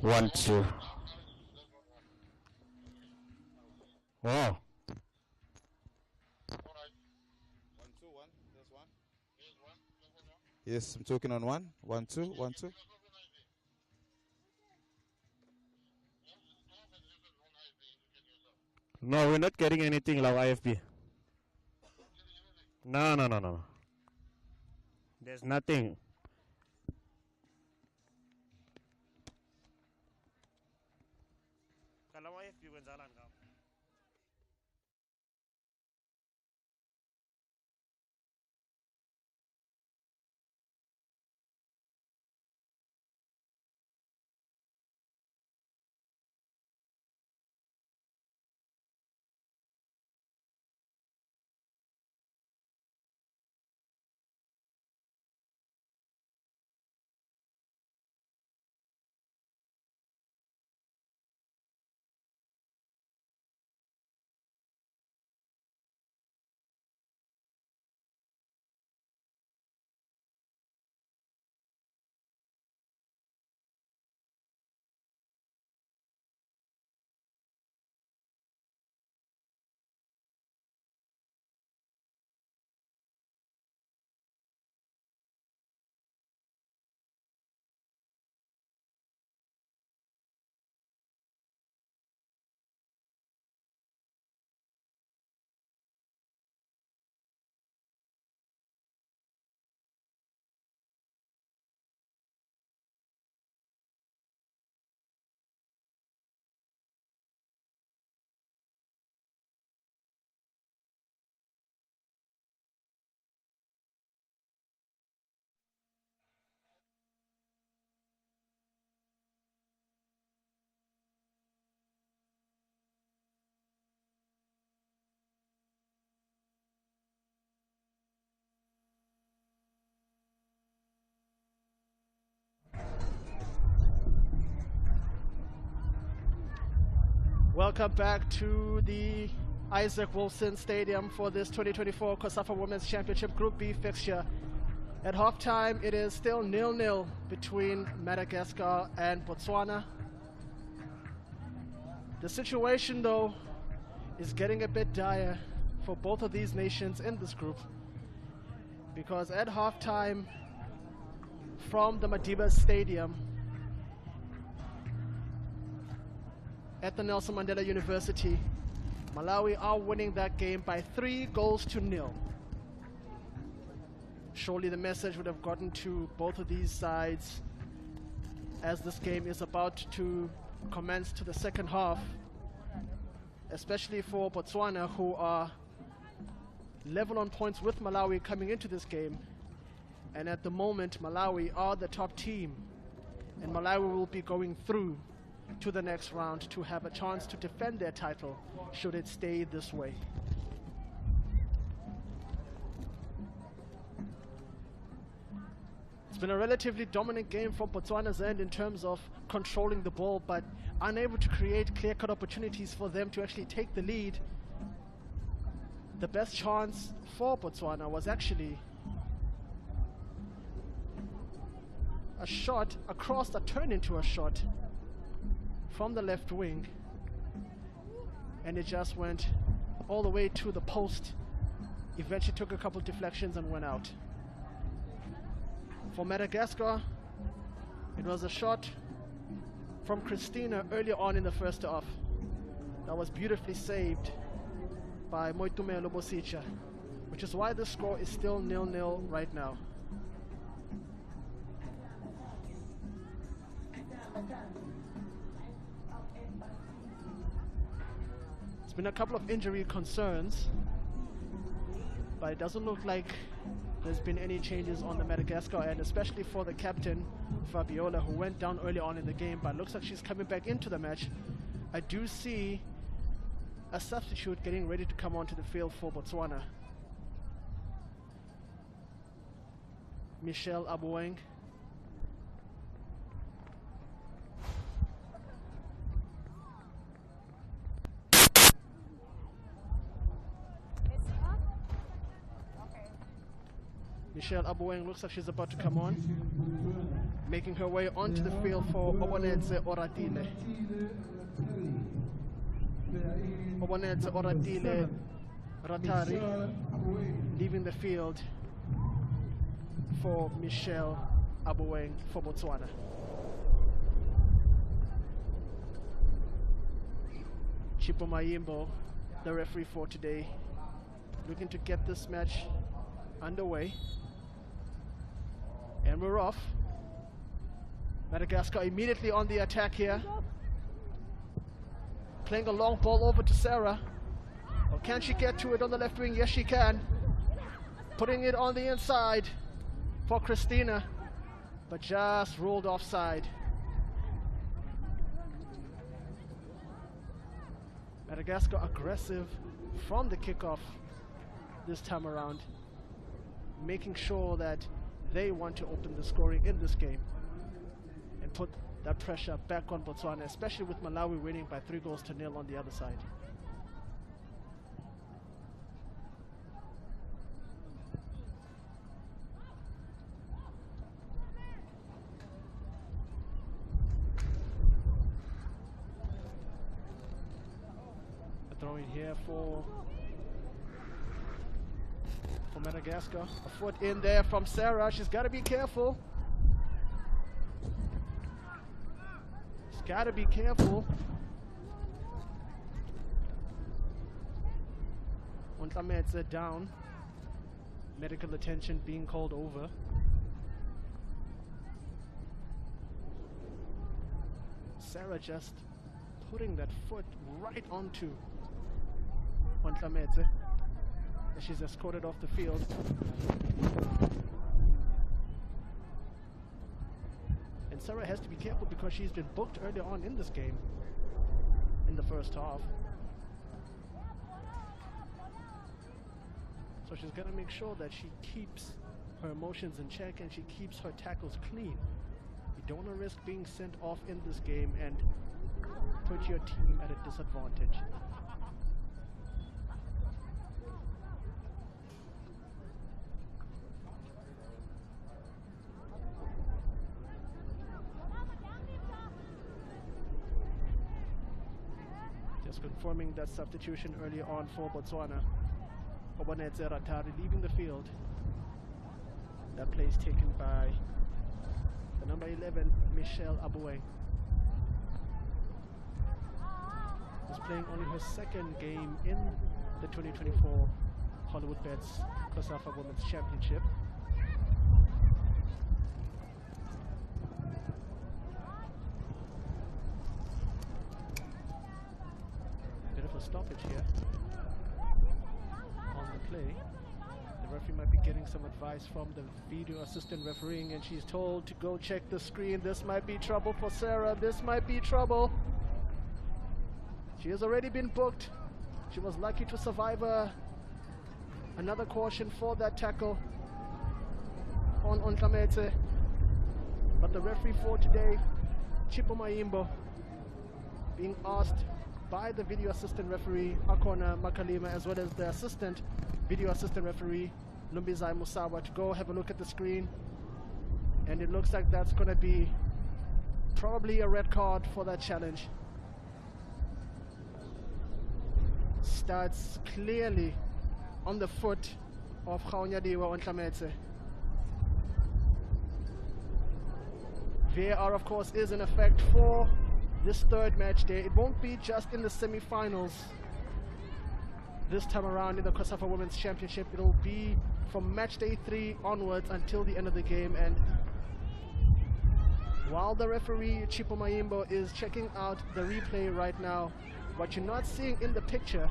1-2. Wow. 1-2-1. There's one. Yes, I'm talking on 1. 1-2, 1-2. No, we're not getting anything like IFB. No. There's nothing. Welcome back to the Isaac Wilson Stadium for this 2024 COSAFA Women's Championship Group B fixture. At halftime, it is still 0-0 between Madagascar and Botswana. The situation, though, is getting a bit dire for both of these nations in this group, because at halftime from the Madiba Stadium at the Nelson Mandela University, Malawi are winning that game by 3-0. Surely the message would have gotten to both of these sides as this game is about to commence to the second half, especially for Botswana, who are level on points with Malawi coming into this game. And at the moment, Malawi are the top team, and Malawi will be going through to the next round to have a chance to defend their title should it stay this way. It's been a relatively dominant game from Botswana's end in terms of controlling the ball, but unable to create clear-cut opportunities for them to actually take the lead. The best chance for Botswana was actually a shot across that turned into a shot from the left wing, and it just went all the way to the post. Eventually took a couple deflections and went out. For Madagascar, it was a shot from Christina earlier on in the first half that was beautifully saved by Moitumelo Bosicha, which is why the score is still 0-0 right now. It's been a couple of injury concerns, but it doesn't look like there's been any changes on the Madagascar end, especially for the captain, Fabiola, who went down early on in the game, but looks like she's coming back into the match. I do see a substitute getting ready to come onto the field for Botswana. Michelle Abueng. Michelle Abueng looks like she's about to come on. making her way onto the field for Obonetse Oratile. Obonetse Oratile Ratari leaving the field for Michelle Abueng for Botswana. Chipo Mayimbo, the referee for today, looking to get this match underway. And we're off. Madagascar immediately on the attack here. Playing a long ball over to Sarah. Or can she get to it on the left wing? Yes, she can. Putting it on the inside for Christina, but just rolled offside. Madagascar aggressive from the kickoff this time around, making sure that they want to open the scoring in this game and put that pressure back on Botswana, especially with Malawi winning by 3-0 on the other side. Throwing here for Madagascar. A foot in there from Sarah. She's got to be careful. She's got to be careful. Ontlametse down. Medical attention being called over. Sarah just putting that foot right onto Ontlametse. She's escorted off the field. And Sarah has to be careful because she's been booked earlier on in this game, in the first half. So she's got to make sure that she keeps her emotions in check and she keeps her tackles clean. You don't want to risk being sent off in this game and put your team at a disadvantage. Just confirming that substitution early on for Botswana. Obonetse Ratari leaving the field. That place taken by the number 11, Michelle Abueng. Who's playing only her second game in the 2024 HollywoodBets COSAFA Women's Championship. Bit of a stoppage here on the play. The referee might be getting some advice from the video assistant refereeing, and she's told to go check the screen. This might be trouble for Sarah. This might be trouble. She has already been booked. She was lucky to survive another caution for that tackle on Ontlametse. But the referee for today, Chipo Mayimbo, being asked by the video assistant referee, Akona Makalima, as well as the assistant video assistant referee, Lumbizai Musawa, to go have a look at the screen. And it looks like that's going to be probably a red card for that challenge. Starts clearly on the foot of Khaonyadiwa Ontlametse. VAR, of course, is in effect for this third match day. It won't be just in the semi-finals this time around in the COSAFA Women's Championship. It'll be from match day 3 onwards until the end of the game. And while the referee Chipo Mayimbo is checking out the replay right now, what you're not seeing in the picture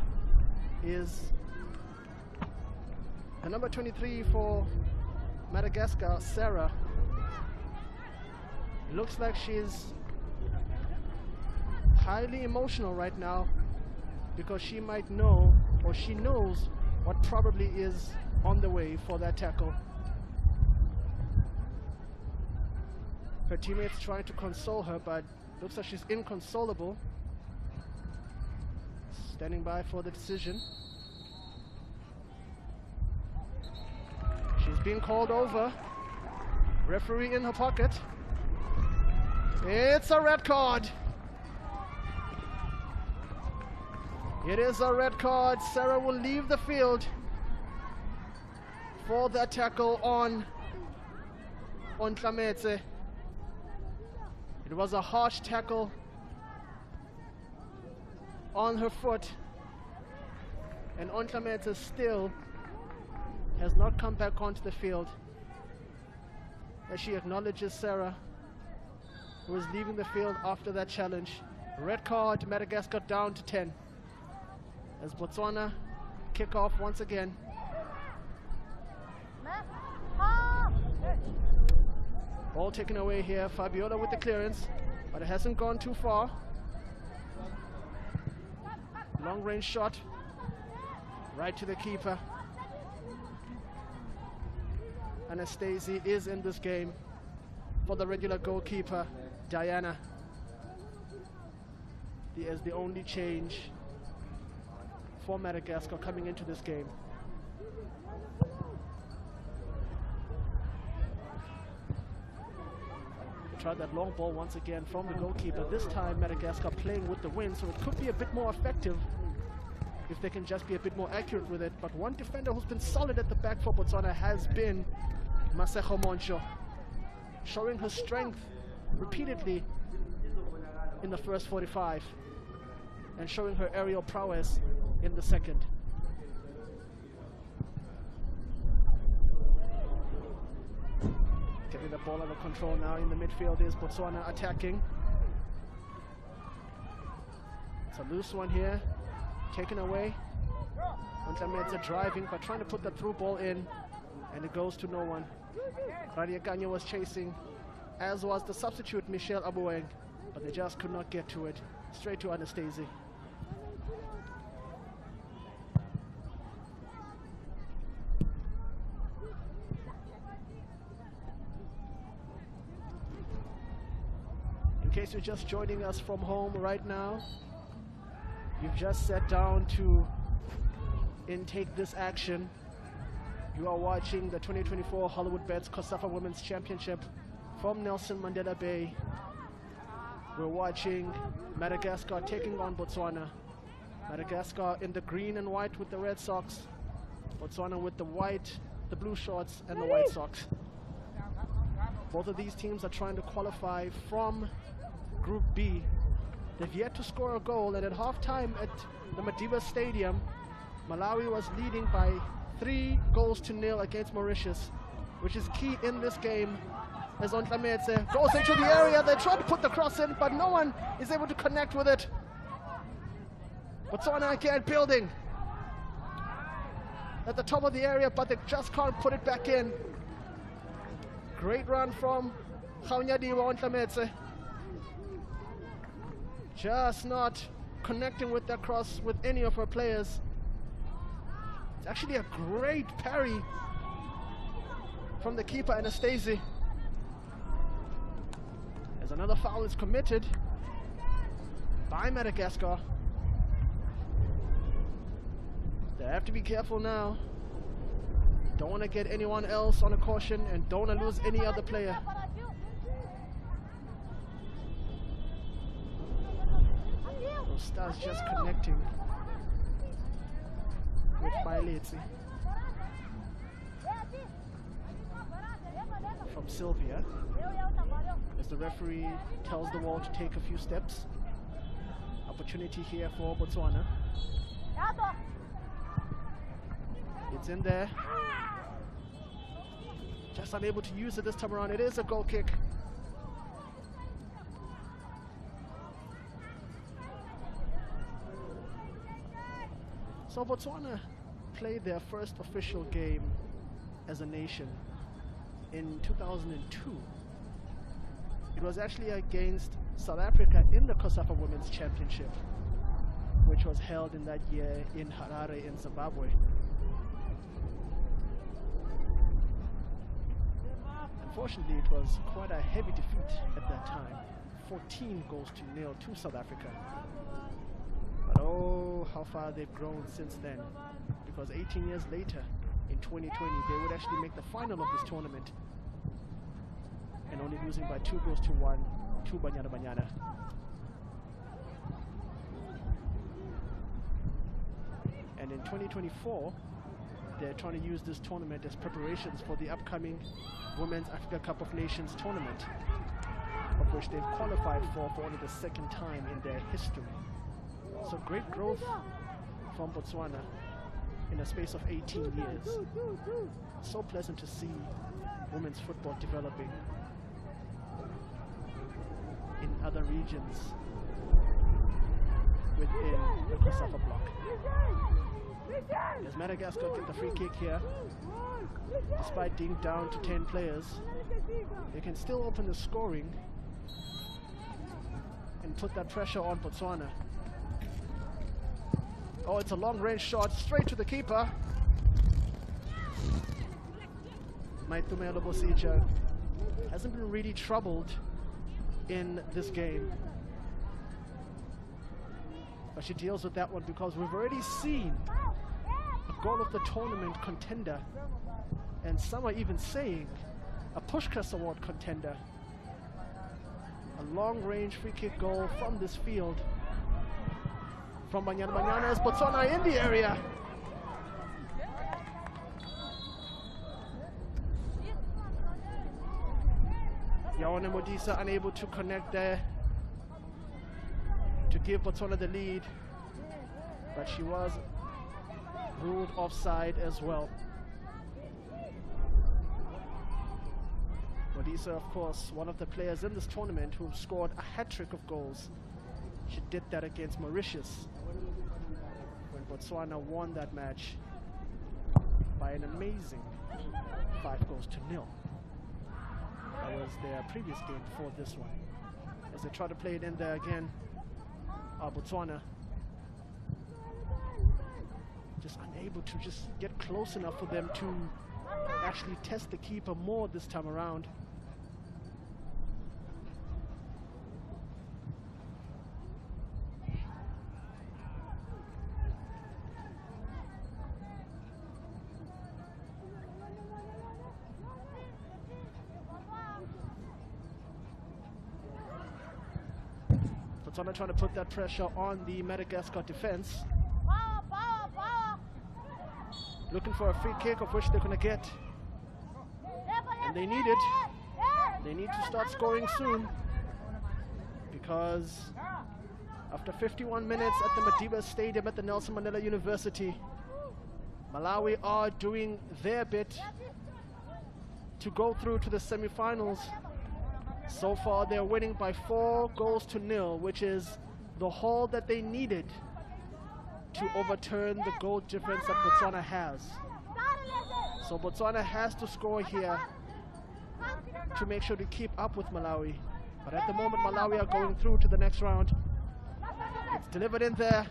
is the number 23 for Madagascar, Sarah. It looks like she's highly emotional right now because she might know, or she knows, what probably is on the way for that tackle. Her teammates trying to console her, but looks like she's inconsolable. Standing by for the decision. She's being called over. Referee in her pocket. It's a red card. It is a red card. Sarah will leave the field for that tackle on Tlametse. It was a harsh tackle on her foot, and Tlametse still has not come back onto the field as she acknowledges Sarah, who is leaving the field after that challenge. Red card, Madagascar down to 10 as Botswana kick off once again. Ball taken away here, Fabiola with the clearance, but it hasn't gone too far. Long range shot, right to the keeper. Anastasia is in this game for the regular goalkeeper, Diana. He is the only change for Madagascar coming into this game. Tried that long ball once again from the goalkeeper. This time Madagascar playing with the wind, so it could be a bit more effective if they can just be a bit more accurate with it. But one defender who's been solid at the back for Botswana has been Masego Moncho, showing her strength repeatedly in the first 45 and showing her aerial prowess in the second. Getting the ball under control now in the midfield is Botswana attacking. It's a loose one here, taken away. Ntlametse driving but trying to put the through ball in, and it goes to no one. Radiakanya was chasing, as was the substitute Michelle Abueng, but they just could not get to it. Straight to Anastasia. In case you're just joining us from home right now, you've just sat down to intake this action. You are watching the 2024 HollywoodBets COSAFA Women's Championship from Nelson Mandela Bay. We're watching Madagascar taking on Botswana. Madagascar in the green and white with the red socks. Botswana with the white, the blue shorts and the white socks. Both of these teams are trying to qualify from Group B. They've yet to score a goal, and at halftime at the Madiba Stadium, Malawi was leading by 3-0 against Mauritius, which is key in this game. As Ntlametse goes into the area, they try to put the cross in, but no one is able to connect with it. Botswana again building at the top of the area, but they just can't put it back in. Great run from Khaunyadiwa Ntlametse. Just not connecting with that cross with any of her players. It's actually a great parry from the keeper, Anastasia. As another foul is committed by Madagascar. They have to be careful now. Don't want to get anyone else on a caution and don't want to lose any other player. Those stars just connecting with Bailetsi. From Sylvia, as the referee tells the ball to take a few steps. Opportunity here for Botswana. It's in there. Just unable to use it this time around. It is a goal kick. So Botswana played their first official game as a nation in 2002. It was actually against South Africa in the COSAFA Women's Championship, which was held in that year in Harare in Zimbabwe. Unfortunately, it was quite a heavy defeat at that time. 14-0 to South Africa. But oh, how far they've grown since then. Because 18 years later, in 2020, they would actually make the final of this tournament. And only losing by 2-1 to Banyana Banyana. And in 2024, they're trying to use this tournament as preparations for the upcoming Women's Africa Cup of Nations tournament, of which they've qualified for only the second time in their history. So great growth from Botswana in a space of 18 years. So pleasant to see women's football developing in other regions within the COSAFA block. As Madagascar get the free kick here, despite being down to 10 players, they can still open the scoring and put that pressure on Botswana. Oh, it's a long-range shot straight to the keeper. Maitumelo Bosija hasn't been really troubled in this game, but she deals with that one because we've already seen a goal of the tournament contender, and some are even saying a Pushkas Award contender. A long-range free kick goal from this field from Banyana Banyana as Botswana in the area. Yaone Modisa unable to connect there to give Botswana the lead, but she was ruled offside as well. Modisa, of course, one of the players in this tournament who scored a hat-trick of goals. She did that against Mauritius when Botswana won that match by an amazing 5-0. That was their previous game before this one. As they try to play it in there again, Botswana just unable to just get close enough for them to actually test the keeper more this time around. Botswana trying to put that pressure on the Madagascar defense. Looking for a free kick, of which they're going to get. And they need it. They need to start scoring soon, because after 51 minutes at the Madiba Stadium at the Nelson Mandela University, Malawi are doing their bit to go through to the semi-finals. So far, they're winning by 4-0, which is the haul that they needed to overturn the goal difference that Botswana has. So Botswana has to score here to make sure to keep up with Malawi. But at the moment, Malawi are going through to the next round. It's delivered in there,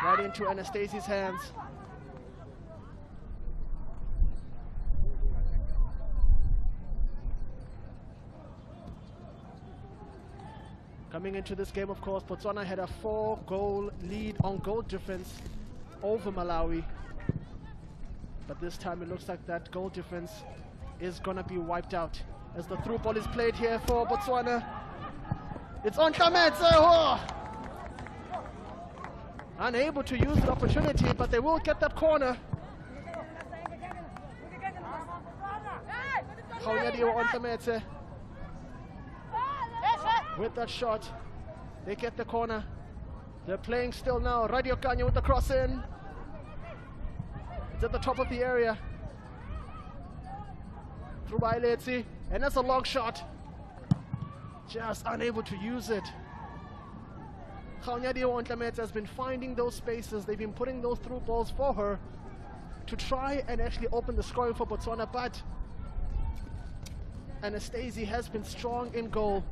right into Anastasi's hands. Coming into this game, of course, Botswana had a 4-goal lead on goal difference over Malawi. But this time it looks like that goal difference is going to be wiped out. As the through ball is played here for Botswana. It's on Tlametse. Unable to use the opportunity, but they will get that corner. Kaunyadiwa on Tlametse. With that shot, they get the corner. They're playing still now. Radio Kanya with the cross in. It's at the top of the area. Through by Letsi, and that's a long shot. Just unable to use it. Kaunyadiwa Ontlametse has been finding those spaces. They've been putting those through balls for her to try and actually open the scoring for Botswana, but Anastasi has been strong in goal,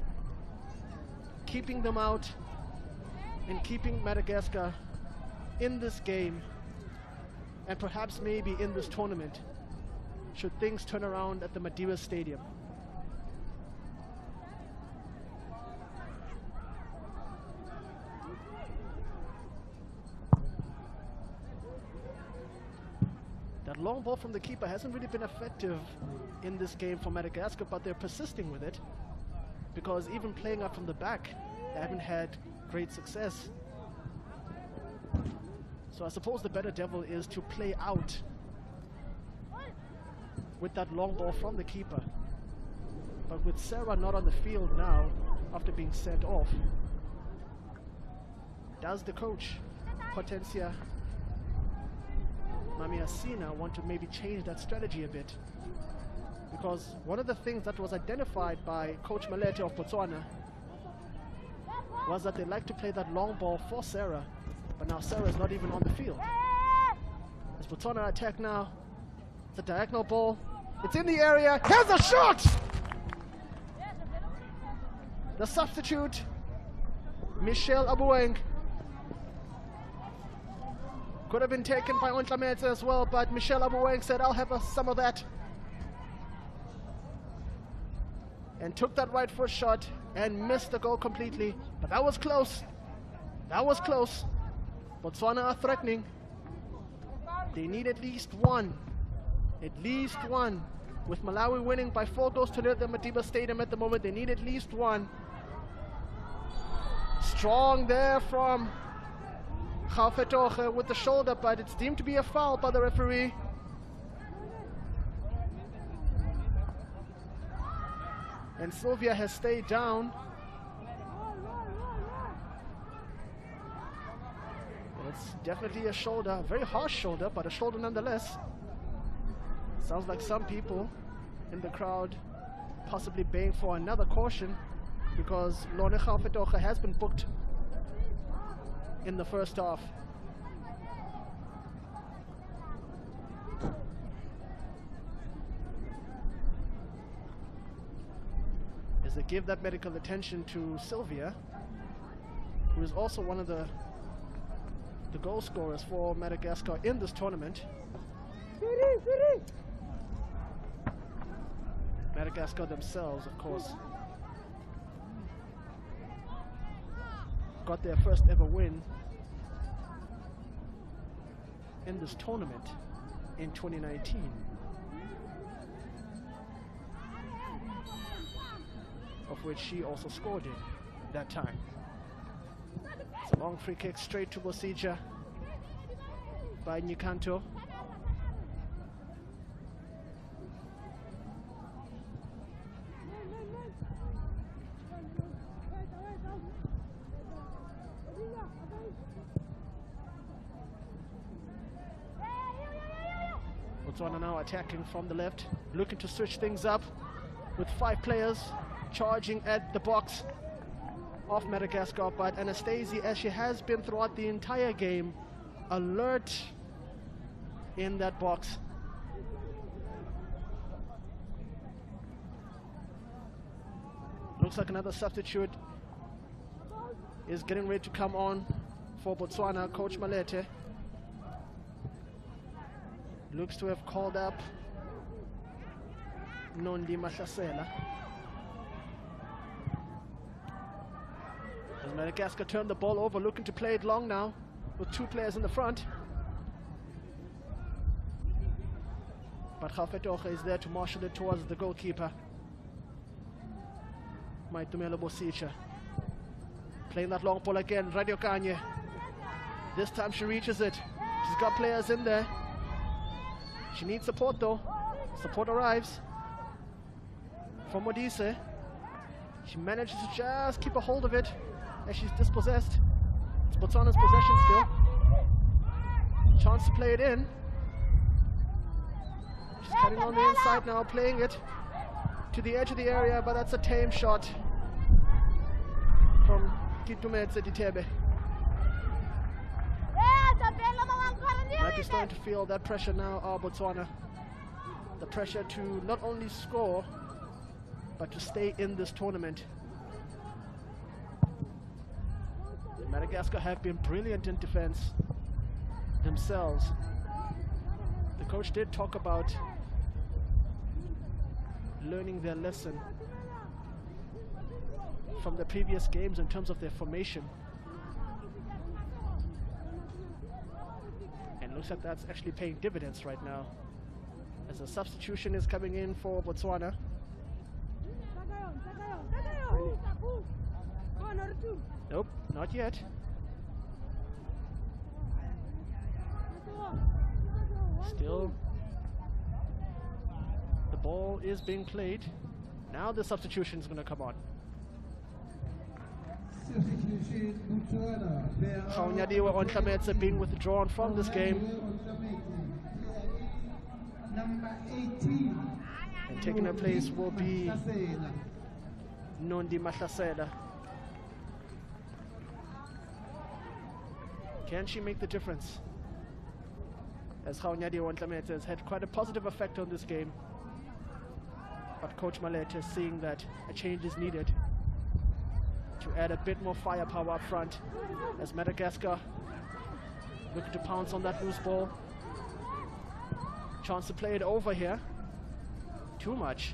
keeping them out and keeping Madagascar in this game, and perhaps maybe in this tournament, should things turn around at the Madiba Stadium. That long ball from the keeper hasn't really been effective in this game for Madagascar, but they're persisting with it. because even playing up from the back, they haven't had great success. So I suppose the better devil is to play out with that long ball from the keeper. But with Sarah not on the field now, after being sent off, does the coach, Hortensia Mamiasina, want to maybe change that strategy a bit? Because one of the things that was identified by Coach Malete of Botswana was that they like to play that long ball for Sarah, but now Sarah is not even on the field. As Botswana attack now, it's a diagonal ball, it's in the area, here's a shot! The substitute, Michelle Abueng, could have been taken by Ontlamete as well, but Michelle Abueng said, I'll have some of that. And took that right foot shot and missed the goal completely. But that was close. That was close. Botswana are threatening. They need at least one. At least one. With Malawi winning by 4 goals to 0 at the Madiba Stadium at the moment, they need at least one. Strong there from Gaufetoge with the shoulder, but it's deemed to be a foul by the referee. And Sylvia has stayed down. It's definitely a shoulder, a very harsh shoulder, but a shoulder nonetheless. Sounds like some people in the crowd possibly baying for another caution, because Lone Gaufetoge has been booked in the first half. As they give that medical attention to Sylvia, who is also one of the goal scorers for Madagascar in this tournament. Madagascar themselves, of course, got their first ever win in this tournament in 2019. Of which she also scored in that time. It's a long free kick straight to Bosija by Nyikanto. Botswana now attacking from the left, looking to switch things up with 5 players charging at the box of Madagascar, but Anastasia, as she has been throughout the entire game, alert in that box. Looks like another substitute is getting ready to come on for Botswana. Coach Malete looks to have called up Nondi Mahlasela. As Madagascar turned the ball over, looking to play it long now, with 2 players in the front. But Gaufetoge is there to marshal it towards the goalkeeper, Maitumelo Bosija. Playing that long ball again, Radio Kanye. This time she reaches it. She's got players in there. She needs support though. Support arrives from Modise. She manages to just keep a hold of it as she's dispossessed. It's Botswana's possession still. Chance to play it in. She's cutting on the inside now, playing it to the edge of the area, but that's a tame shot from Kitumetse Ditebe. Might be starting to feel that pressure now, Botswana. The pressure to not only score, but to stay in this tournament. Madagascar have been brilliant in defense themselves. The coach did talk about learning their lesson from the previous games in terms of their formation. And looks like that's actually paying dividends right now, as a substitution is coming in for Botswana. Nope, not yet. Still, the ball is being played. Now the substitution is going to come on. Khaunyadiwa on Tlametsa being withdrawn from this game. Number 18. And taking her place will be Nondi Mahlasela. Can she make the difference? As Khaunyadiwa on Tlametsa has had quite a positive effect on this game. But Coach Malete is seeing that a change is needed to add a bit more firepower up front, as Madagascar looking to pounce on that loose ball. Chance to play it over here. Too much.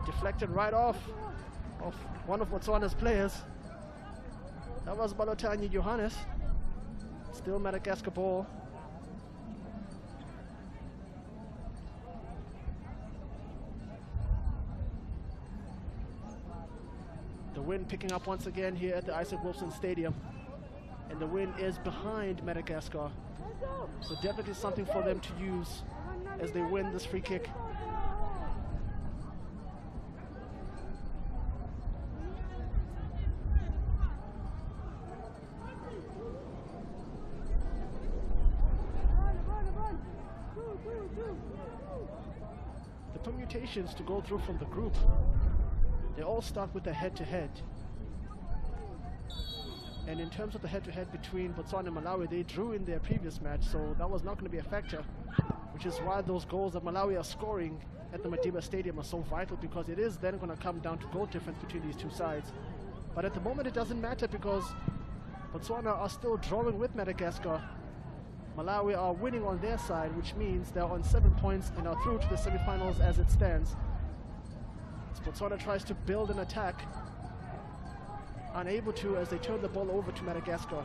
Deflected right off of one of Botswana's players. That was Balotelli Johannes. Still Madagascar ball. The wind picking up once again here at the Isaac Wilson Stadium. And the wind is behind Madagascar. So definitely something for them to use as they win this free kick. The permutations to go through from the group, they all start with a head-to-head. And in terms of the head-to-head between Botswana and Malawi, they drew in their previous match, so that was not going to be a factor, which is why those goals that Malawi are scoring at the Madiba Stadium are so vital, because it is then going to come down to goal difference between these two sides. But at the moment it doesn't matter, because Botswana are still drawing with Madagascar. Malawi are winning on their side, which means they're on 7 points and are through to the semifinals as it stands. As Botswana tries to build an attack, unable to as they turn the ball over to Madagascar.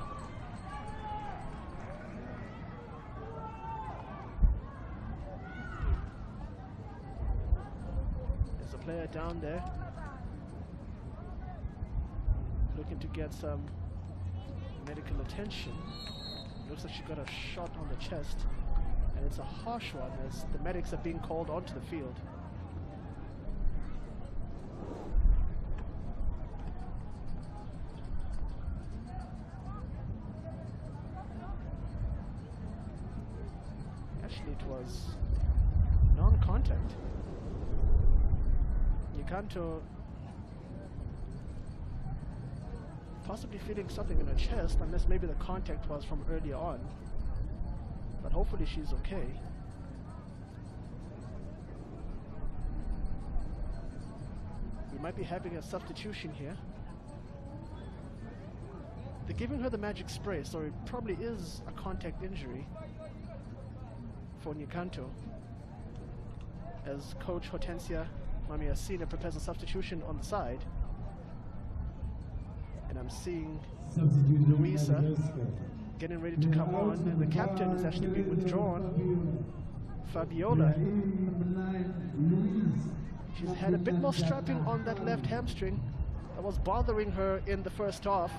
There's a player down there looking to get some medical attention. Looks like she got a shot on the chest, and it's a harsh one as the medics are being called onto the field. Actually, it was non-contact. Nyikanto possibly feeling something in her chest, unless maybe the contact was from earlier on. But hopefully she's okay. We might be having a substitution here. They're giving her the magic spray, so it probably is a contact injury for Nyikanto, as Coach Hortensia Mamiasina prepares a substitution on the side. And I'm seeing Louisa getting ready to come on, and the captain is actually being withdrawn. Fabiola. She's had a bit more strapping on that left hamstring that was bothering her in the first half.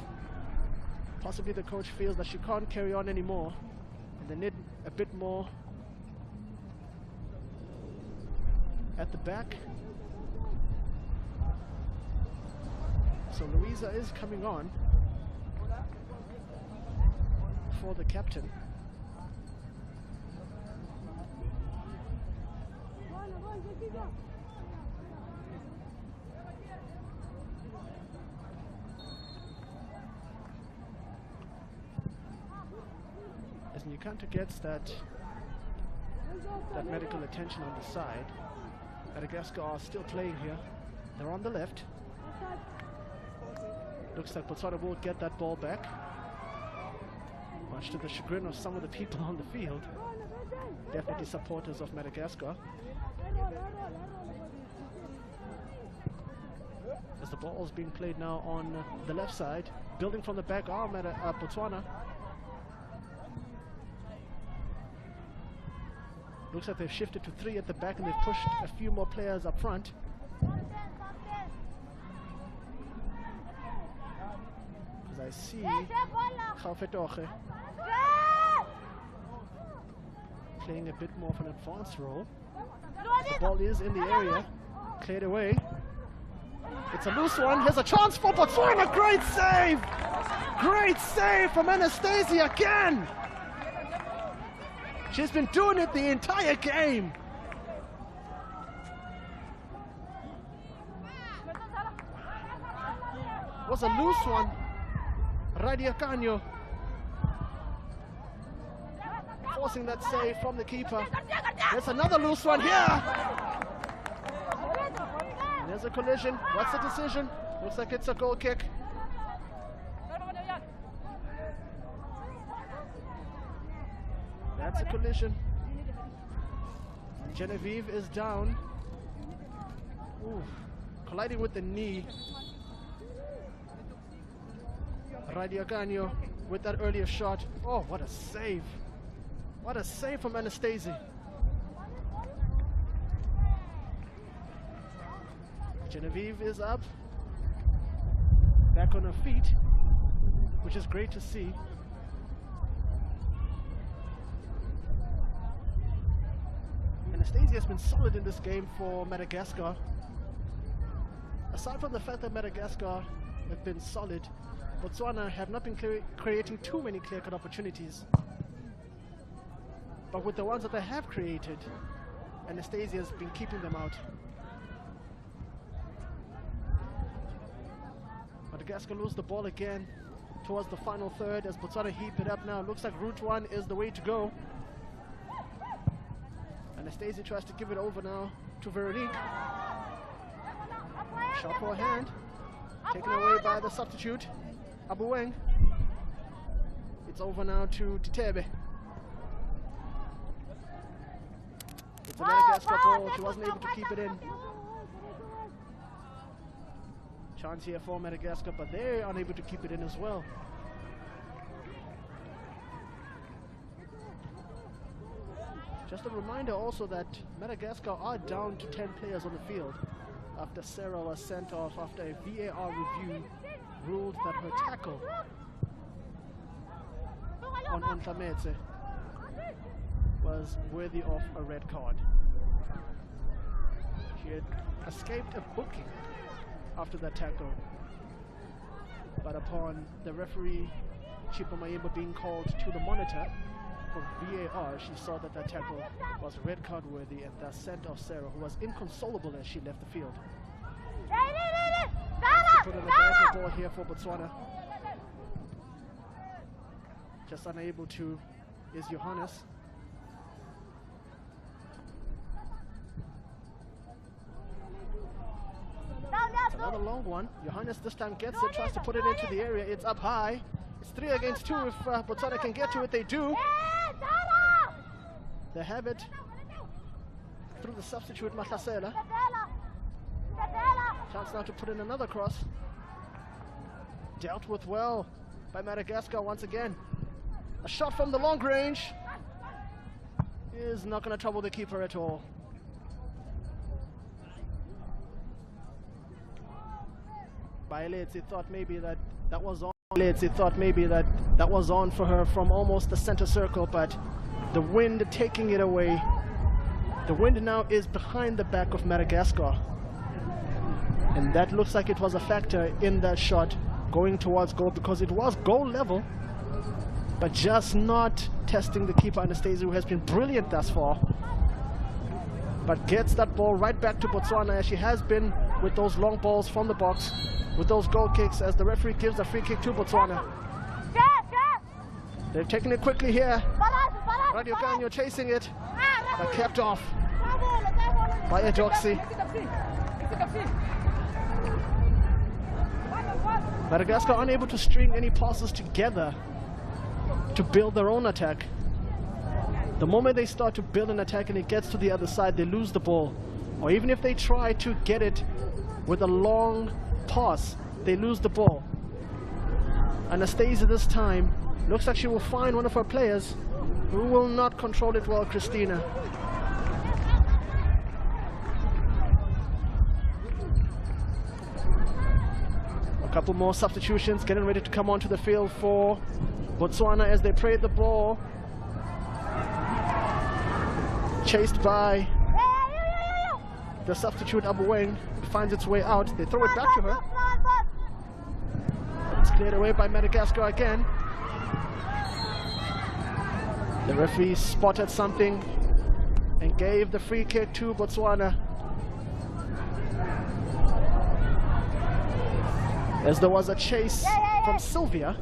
Possibly the coach feels that she can't carry on anymore, and they need a bit more at the back. So Louisa is coming on for the captain. As Nyikanto gets that medical attention on the side, Madagascar are still playing here. They're on the left. Looks like Botswana will get that ball back, much to the chagrin of some of the people on the field. Definitely supporters of Madagascar. As the ball is being played now on the left side, building from the back are Botswana. Looks like they've shifted to 3 at the back and they've pushed a few more players up front. As I see Khaufetoche playing a bit more of an advanced role. The ball is in the area, cleared away. It's a loose one. Here's a chance for Botswana. Great save! Great save from Anastasia again! She's been doing it the entire game. Was a loose one. Radia Canio forcing that save from the keeper. There's another loose one here. And there's a collision. What's the decision? Looks like it's a goal kick. That's a collision. Genevieve is down. Ooh, colliding with the knee. Radio Canio with that earlier shot. Oh, what a save. What a save from Anastasia. Genevieve is up. Back on her feet, which is great to see. Anastasia has been solid in this game for Madagascar. Aside from the fact that Madagascar have been solid, Botswana have not been creating too many clear-cut opportunities. But with the ones that they have created, Anastasia has been keeping them out. Madagascar lose the ball again towards the final third as Botswana heap it up now. Looks like route 1 is the way to go. Anastasia tries to give it over now to Veronique. Shot for a hand. Taken away by the substitute, Abueng. It's over now to Titebe. It's a Madagascar ball. She wasn't able to keep it in. Chance here for Madagascar, but they're unable to keep it in as well. Just a reminder also that Madagascar are down to 10 players on the field after Sarah was sent off after a VAR review ruled that her tackle on Ntlametse was worthy of a red card. She had escaped a booking after that tackle, but upon the referee Chipo Mayimba being called to the monitor for VAR, she saw that that tackle was red card worthy and thus sent off Sarah, who was inconsolable as she left the field. Put in a diagonal ball here for Botswana. Just unable to is Johannes. It's another long one. Johannes this time gets it, tries to put it into the area. It's up high. It's 3 against 2. If Botswana can get to it, they do. They have it through the substitute Mahlasela. Chance now to put in another cross. Dealt with well by Madagascar once again. A shot from the long range is not going to trouble the keeper at all. Bayeletsi thought maybe that was on. Bayeletsi thought maybe that was on for her from almost the center circle, but the wind taking it away. The wind now is behind the back of Madagascar. And that looks like it was a factor in that shot going towards goal, because it was goal level, but just not testing the keeper Anastasia, who has been brilliant thus far. But gets that ball right back to Botswana, as she has been with those long balls from the box, with those goal kicks, as the referee gives a free kick to Botswana. They've taken it quickly here. Radio Canio chasing it, but kept off by Ejoxi. Madagascar unable to string any passes together to build their own attack. The moment they start to build an attack and it gets to the other side, they lose the ball. Or even if they try to get it with a long pass, they lose the ball. Anastasia this time looks like she will find one of her players who will not control it well, Christina. Couple more substitutions getting ready to come onto the field for Botswana as they play the ball. Chased by the substitute Abueng. Finds its way out. They throw it back to her. It's cleared away by Madagascar again. The referee spotted something and gave the free kick to Botswana. As there was a chase from Sylvia,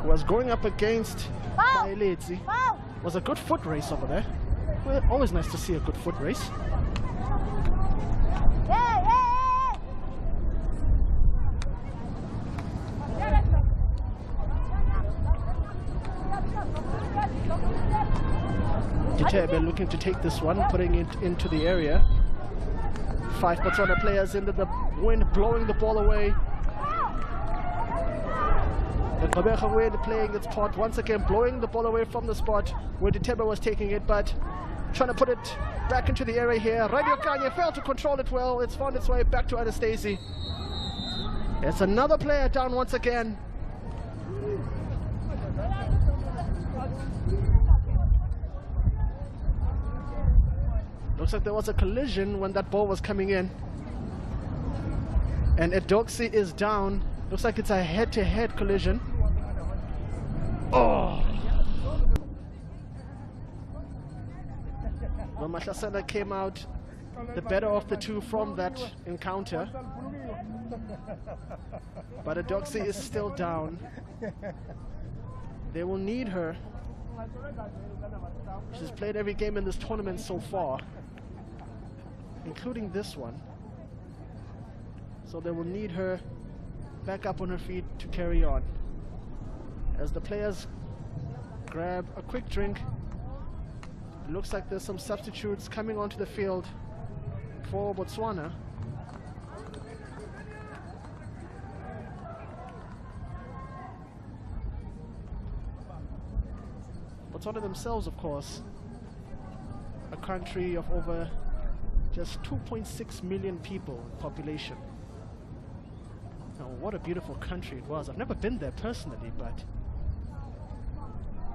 who was going up against Baelezi. Was a good foot race over there. Well, always nice to see a good foot race. Ditebe looking to take this one, putting it into the area. 5 Botswana players into the wind, blowing the ball away. The Gqeberha wind playing its part once again, blowing the ball away from the spot where Ditebe was taking it, but trying to put it back into the area here. Radio Kanye failed to control it well. It's found its way back to Anastasi. It's another player down once again. Looks like there was a collision when that ball was coming in. And Edoxi is down. Looks like it's a head-to-head collision. Oh! Well, Mahlasela came out the better of the two from that encounter. But Edoxi is still down. They will need her. She's played every game in this tournament so far, including this one. So they will need her back up on her feet to carry on. As the players grab a quick drink, it looks like there's some substitutes coming onto the field for Botswana. Botswana themselves, of course, a country of over just 2.6 million people population. Now, what a beautiful country it was. I've never been there personally, but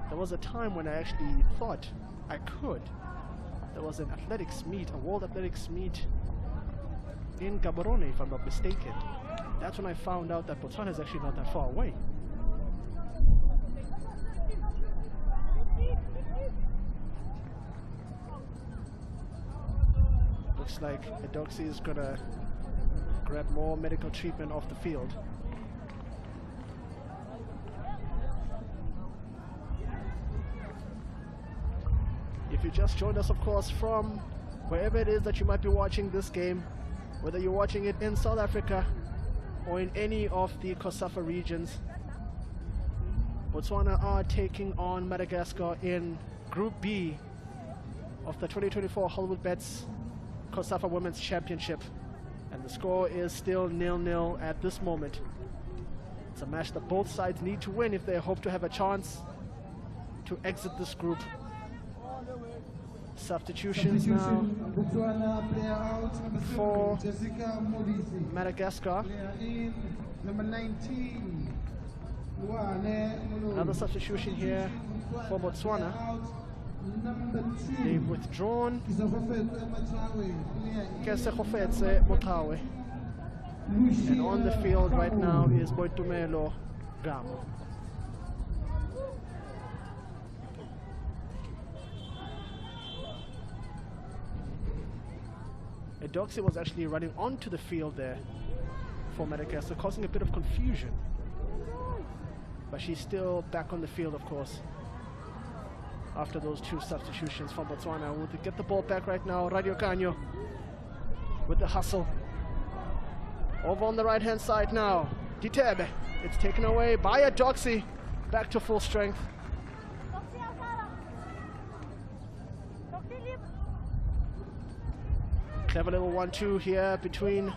there was a time when I actually thought I could. There was an athletics meet, a world athletics meet in Gaborone, if I'm not mistaken. That's when I found out that Botswana is actually not that far away. Looks like Edoxi is gonna grab more medical treatment off the field. If you just joined us, of course, from wherever it is that you might be watching this game, whether you're watching it in South Africa or in any of the COSAFA regions, Botswana are taking on Madagascar in Group B of the 2024 HollywoodBets COSAFA Women's Championship. And the score is still 0-0 at this moment. It's a match that both sides need to win if they hope to have a chance to exit this group. Substitutions now for Madagascar. Another substitution here for Botswana. They've withdrawn Kesegofetse Motawe. And on the field right now is Boitumelo Gamo. Edoxi was actually running onto the field there for Madagascar, causing a bit of confusion. But she's still back on the field, of course, after those two substitutions from Botswana. We'll get the ball back right now. Radio Canyo with the hustle. Over on the right-hand side now. Ditebe. It's taken away by Edoxi. Back to full strength. Clever little 1-2 here between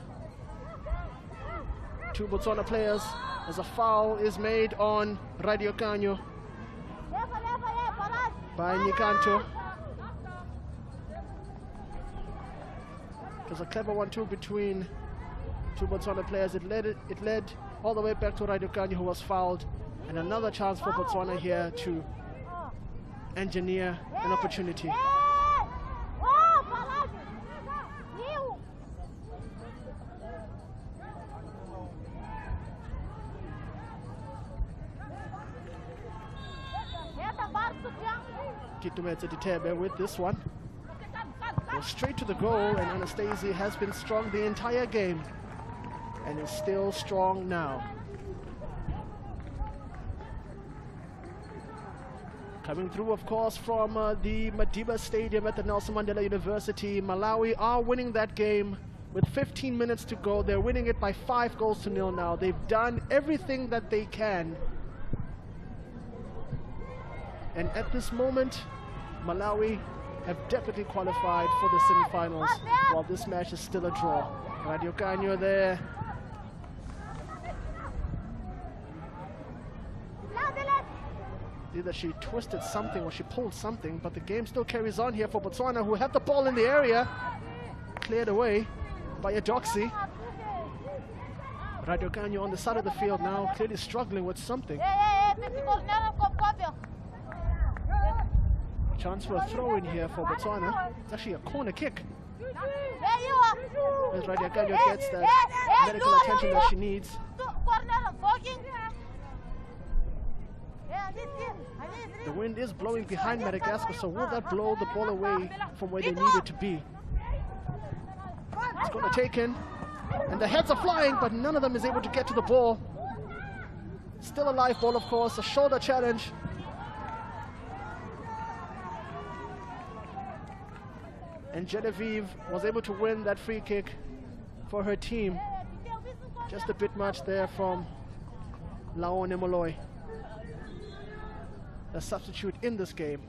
two Botswana players as a foul is made on Radio Canyo by Nikanto. It was a clever 1-2 between two Botswana players. It led all the way back to Raidokanye, who was fouled. And another chance for Botswana here to engineer an opportunity. Kitumetse Ditebe with this one. Goes straight to the goal, and Anastasi has been strong the entire game and is still strong now. Coming through, of course, from the Madiba Stadium at the Nelson Mandela University. Malawi are winning that game with 15 minutes to go. They're winning it by 5-0 now. They've done everything that they can. And at this moment, Malawi have definitely qualified for the semi-finals, while this match is still a draw. Raidokanye there. Either she twisted something or she pulled something, but the game still carries on here for Botswana, who had the ball in the area. Cleared away by Adoxy. Raidokanye on the side of the field now, clearly struggling with something. Chance for a throw in here for Botswana. It's actually a corner kick. As Raidokanye gets that medical attention that she needs. The wind is blowing behind Madagascar, so will that blow the ball away from where they need it to be? It's going to take in, and the heads are flying, but none of them is able to get to the ball. Still a live ball, of course, a shoulder challenge. And Genevieve was able to win that free kick for her team. Just a bit much there from Laone Moloi, a substitute in this game.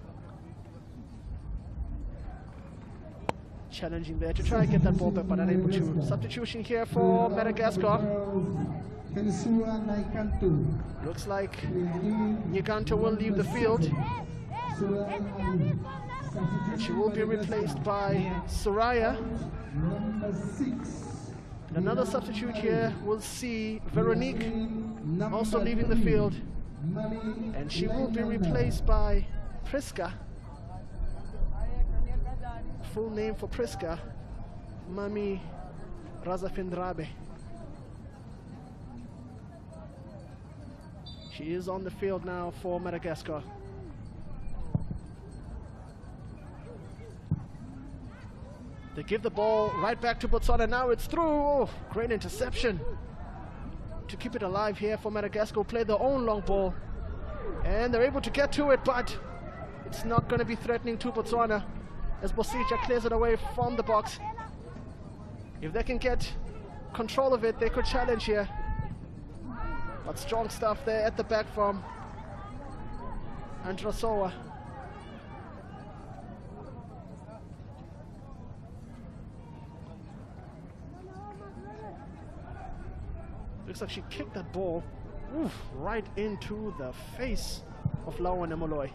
Challenging there to try and get that ball back, but unable to. Substitution here for Madagascar. Looks like Nyikanto will leave the field. And she will be replaced by Soraya. And another substitute here will see Veronique also leaving the field. And she will be replaced by Priska. Full name for Priska, Mami Razafindrabe. She is on the field now for Madagascar. They give the ball right back to Botswana. Now it's through. Oh, great interception to keep it alive here for Madagascar. Play their own long ball, and they're able to get to it, but it's not going to be threatening to Botswana as Bosija clears it away from the box. If they can get control of it, they could challenge here. But strong stuff there at the back from Andrasowa. Looks like she kicked that ball right into the face of Laone Moloi.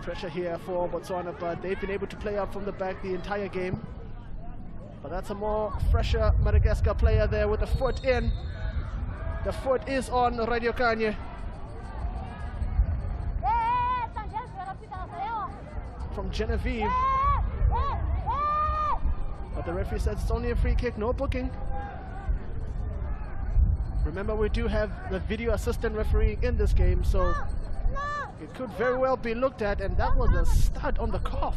Pressure here for Botswana, but they've been able to play out from the back the entire game. But that's a more fresher Madagascar player there with the foot in. The foot is on Raidokanye. From Genevieve. But the referee says it's only a free kick, no booking. Remember, we do have the video assistant referee in this game, so it could very well be looked at, and that was a stud on the cough.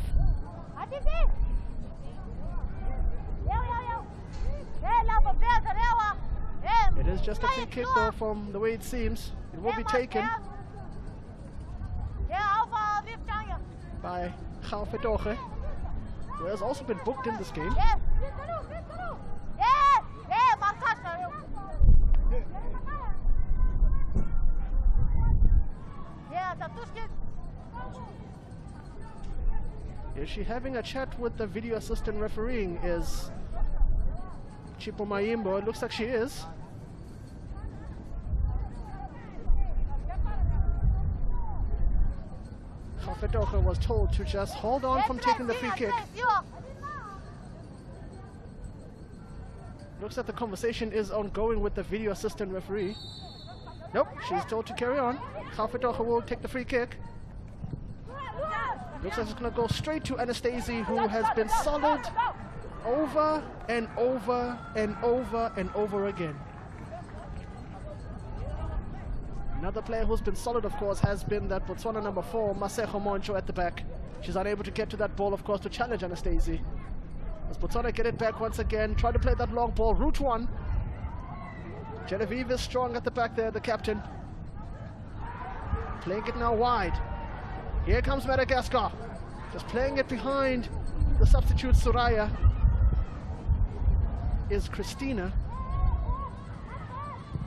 It is just a free kick though, from the way it seems. It will be taken by Gaufetoge, who has also been booked in this game. Is she having a chat with the video assistant refereeing? Is Chipo Mayimbo? It looks like she is. Gaufetoge was told to just hold on from taking the free kick. Looks like the conversation is ongoing with the video assistant referee. Nope, she's told to carry on. Kafetocha will take the free kick. Looks like it's going to go straight to Anastasia, who has been solid over and over and over and over again. Another player who's been solid, of course, has been that Botswana number 4, Masego Moncho, at the back. She's unable to get to that ball, of course, to challenge Anastasia. As Botswana get it back once again, try to play that long ball, route 1. Genevieve is strong at the back there, the captain. Playing it now wide. Here comes Madagascar. Just playing it behind the substitute Soraya is Christina.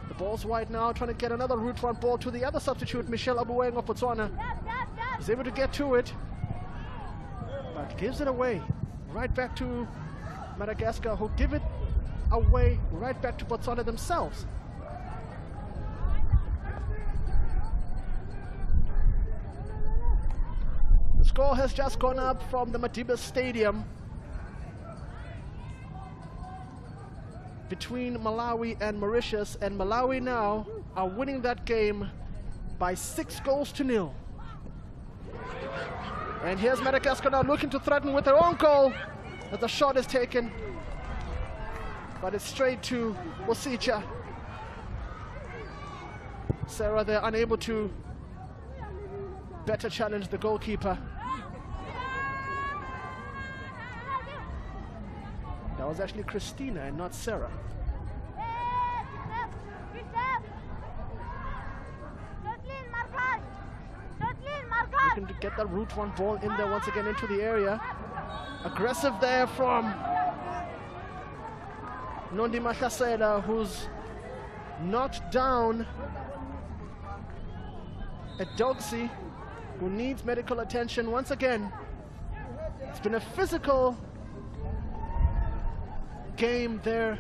The ball's wide now, trying to get another route 1 ball to the other substitute, Michelle Abueng of Botswana. Is able to get to it, but gives it away. Right back to Madagascar, who give it away right back to Botswana themselves. The score has just gone up from the Madiba Stadium between Malawi and Mauritius, and Malawi now are winning that game by 6-0. And here's Madagascar now looking to threaten with their own goal, but the shot is taken, but it's straight to Osija. Sarah, they're unable to better challenge the goalkeeper. That was actually Christina and not Sarah. Looking to get that route 1 ball in there once again into the area. Aggressive there from Nondi Mahlasela, who's knocked down a Dogsy, who needs medical attention once again. It's been a physical game there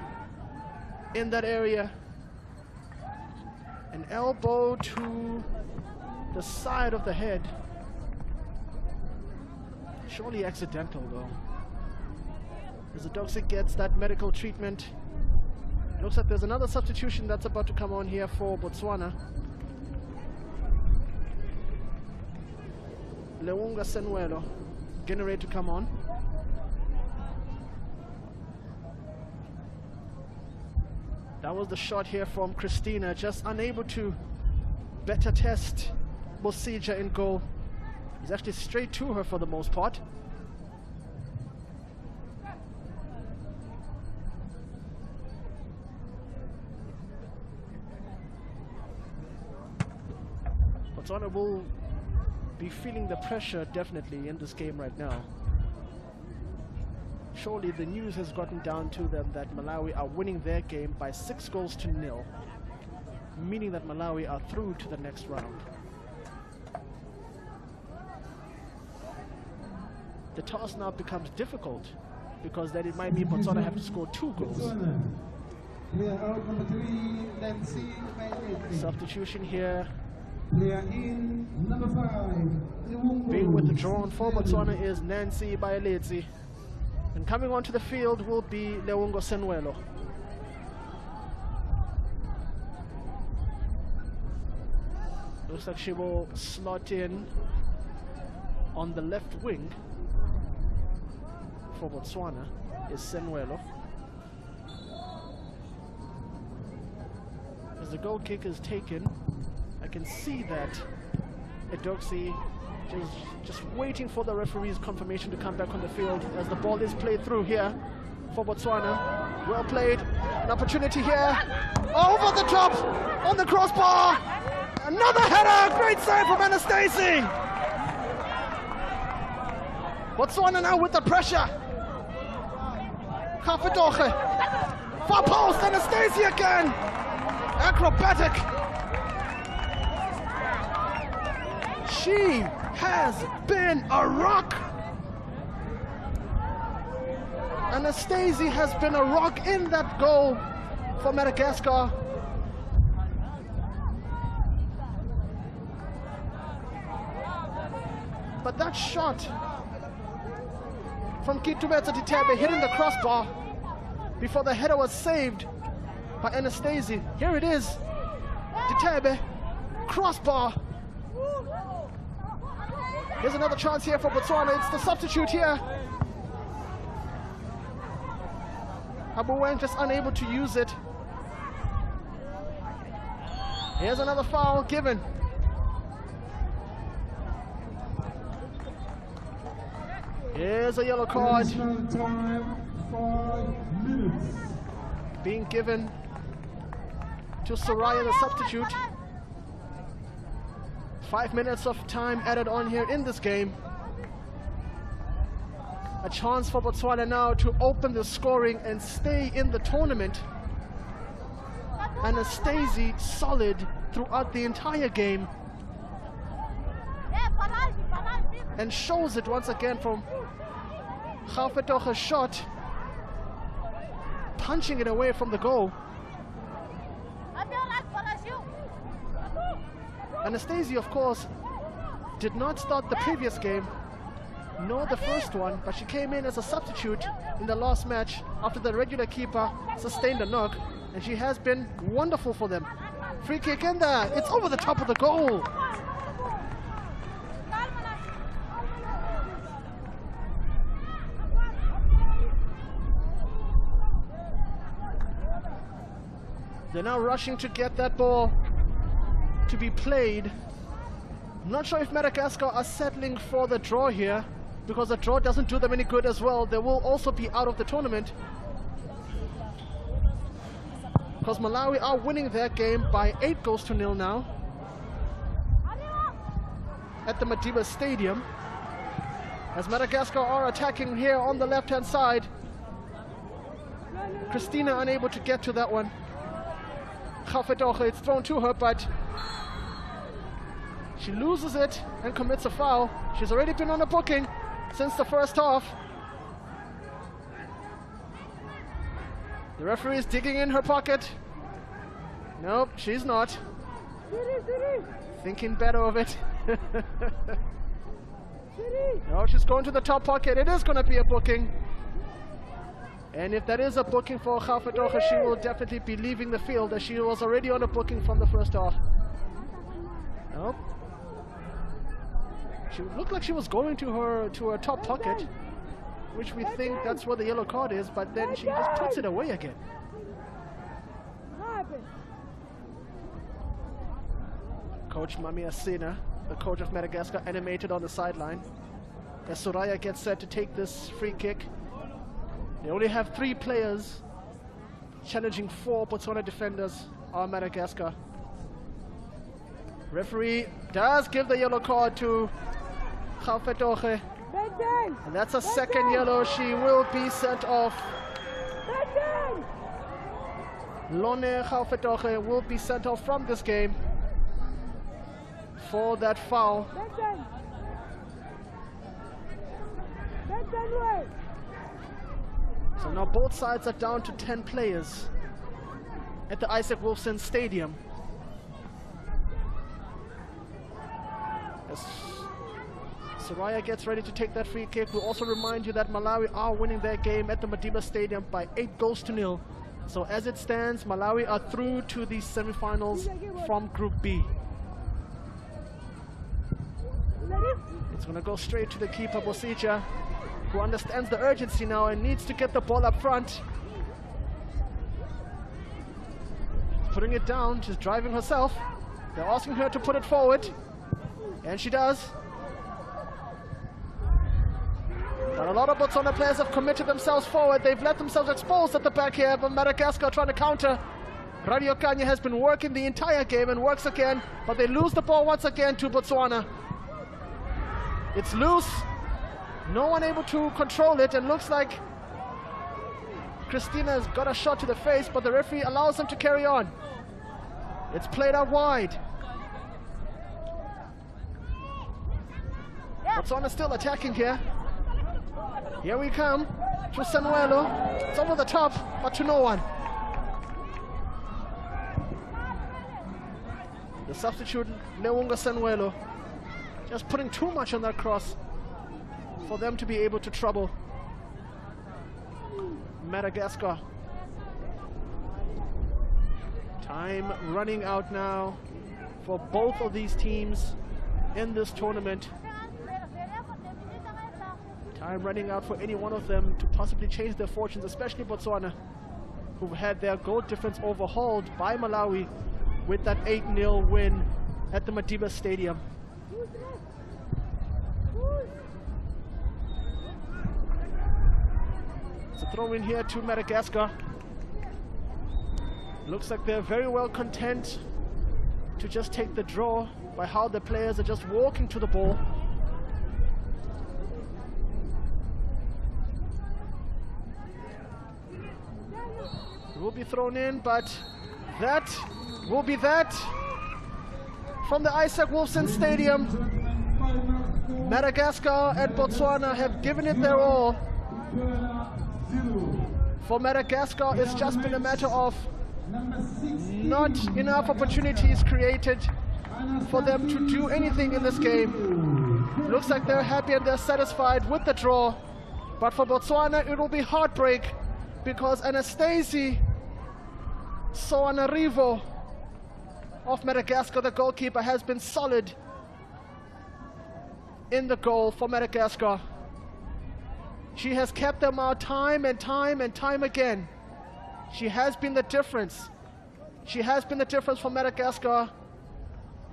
in that area. An elbow to the side of the head. Surely accidental though. As the Dogsy gets that medical treatment. Looks like there's another substitution that's about to come on here for Botswana. Leunga Senwelo getting ready to come on. That was the shot here from Christina, just unable to better test Osija in goal. He's actually straight to her for the most part. Botswana will be feeling the pressure definitely in this game right now. Surely the news has gotten down to them that Malawi are winning their game by 6-0, meaning that Malawi are through to the next round. The task now becomes difficult because then it might mean Botswana have to score 2 goals. Substitution here. Being withdrawn for Botswana is Nancy Bayeletsi. And coming onto the field will be Leungo Senwelo. Looks like she will slot in on the left wing for Botswana is Senwelo. As the goal kick is taken, I can see that Edoxie just waiting for the referee's confirmation to come back on the field as the ball is played through here for Botswana. Well played, an opportunity here, over the top, on the crossbar, another header, great save from Anastasia. Botswana now with the pressure. Kafetoche, far post, Anastasia again, acrobatic. She has been a rock. Anastasia has been a rock in that goal for Madagascar. But that shot from Kitubetsa Titebe hitting the crossbar before the header was saved by Anastasi. Here it is. Ditebe, crossbar. Here's another chance here for Botswana. It's the substitute here. Abuweng just unable to use it. Here's another foul given. Here's a yellow card being given to Soraya, the substitute. 5 minutes of time added on here in this game. A chance for Botswana now to open the scoring and stay in the tournament. Anastasi solid throughout the entire game and shows it once again from Gaufetoge's shot, punching it away from the goal. Anastasi, of course, did not start the previous game, nor the first one, but she came in as a substitute in the last match after the regular keeper sustained a knock, and she has been wonderful for them. Free kick in there, it's over the top of the goal. They're now rushing to get that ball to be played. I'm not sure if Madagascar are settling for the draw here, because the draw doesn't do them any good as well. They will also be out of the tournament, because Malawi are winning their game by 8-0 now at the Madiba Stadium, as Madagascar are attacking here on the left-hand side. Christina unable to get to that one. Gaufetoge, it's thrown to her, but she loses it and commits a foul. She's already been on a booking since the first half. The referee is digging in her pocket. Nope, she's not. Thinking better of it. No, she's going to the top pocket. It is going to be a booking. And if that is a booking for Gaufetoge, she will definitely be leaving the field, as she was already on a booking from the first half. Nope. She looked like she was going to her top pocket, which we think that's where the yellow card is, but then she just puts it away again. Coach Mami Asena, the coach of Madagascar, animated on the sideline as Soraya gets set to take this free kick. They only have 3 players challenging 4 Botswana defenders on Madagascar. Referee does give the yellow card to Gaufetoge, and that's a second yellow. She will be sent off. Lone Gaufetoge will be sent off from this game for that foul. So now both sides are down to 10 players at the Isaac Wolfson Stadium. As Soraya gets ready to take that free kick, we'll also remind you that Malawi are winning their game at the Madiba Stadium by 8-0. So as it stands, Malawi are through to the semi-finals from Group B. It's going to go straight to the keeper, Bosija, who understands the urgency now and needs to get the ball up front. Putting it down, she's driving herself. They're asking her to put it forward, and she does. But a lot of Botswana players have committed themselves forward. They've let themselves exposed at the back here, but Madagascar trying to counter. Radio Kanye has been working the entire game and works again, but they lose the ball once again to Botswana. It's loose. No one able to control it, and looks like Christina has got a shot to the face, but the referee allows them to carry on. It's played out wide. Botswana still attacking here. Here we come to Samuelo. It's over the top, but to no one. The substitute, Leunga Samuelo, just putting too much on that cross for them to be able to trouble Madagascar. Time running out now for both of these teams in this tournament. Time running out for any one of them to possibly change their fortunes, especially Botswana, who've had their goal difference overhauled by Malawi with that 8-0 win at the Madiba Stadium. It's a throw in here to Madagascar. Looks like they're very well content to just take the draw by how the players are just walking to the ball. It will be thrown in, but that will be that. From the Isaac Wolfson Stadium, Madagascar and Botswana have given it their all. For Madagascar, it's just been a matter of not enough opportunities created for them to do anything in this game. Looks like they're happy and they're satisfied with the draw. But for Botswana, it will be heartbreak because Anastasi Soanarivo of Madagascar, the goalkeeper, has been solid in the goal for Madagascar. She has kept them out time and time and time again. She has been the difference. She has been the difference for Madagascar.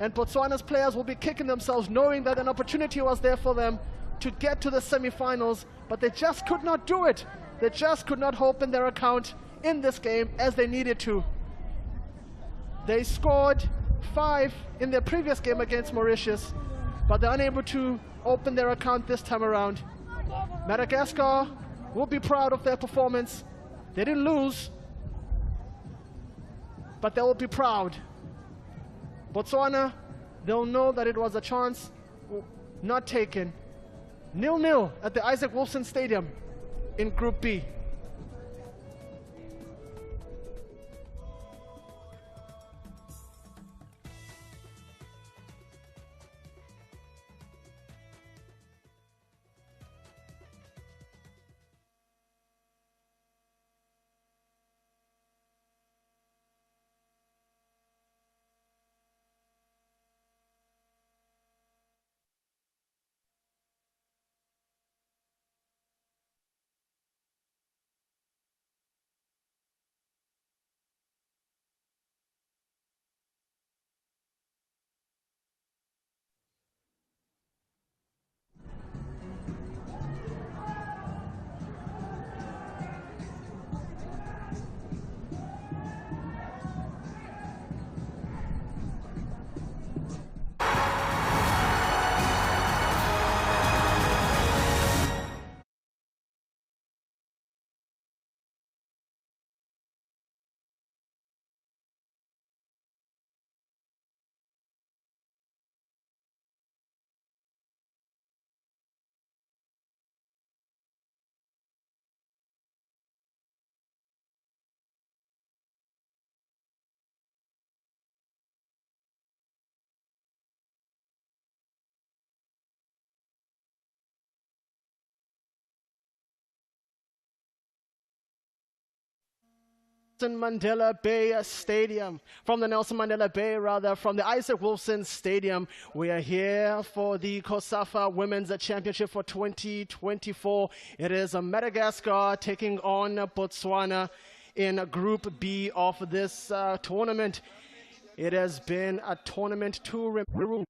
And Botswana's players will be kicking themselves knowing that an opportunity was there for them to get to the semi-finals, but they just could not do it. They just could not open their account in this game as they needed to. They scored 5 in their previous game against Mauritius, but they're unable to open their account this time around. Madagascar will be proud of their performance. They didn't lose, but they will be proud. Botswana, they'll know that it was a chance not taken. 0-0 at the Isaac Wolfson Stadium in Group B. Mandela Bay Stadium. From the Nelson Mandela Bay, rather, from the Isaac Wolfson Stadium. We are here for the COSAFA Women's Championship for 2024. It is Madagascar taking on Botswana in Group B of this tournament. It has been a tournament to remember.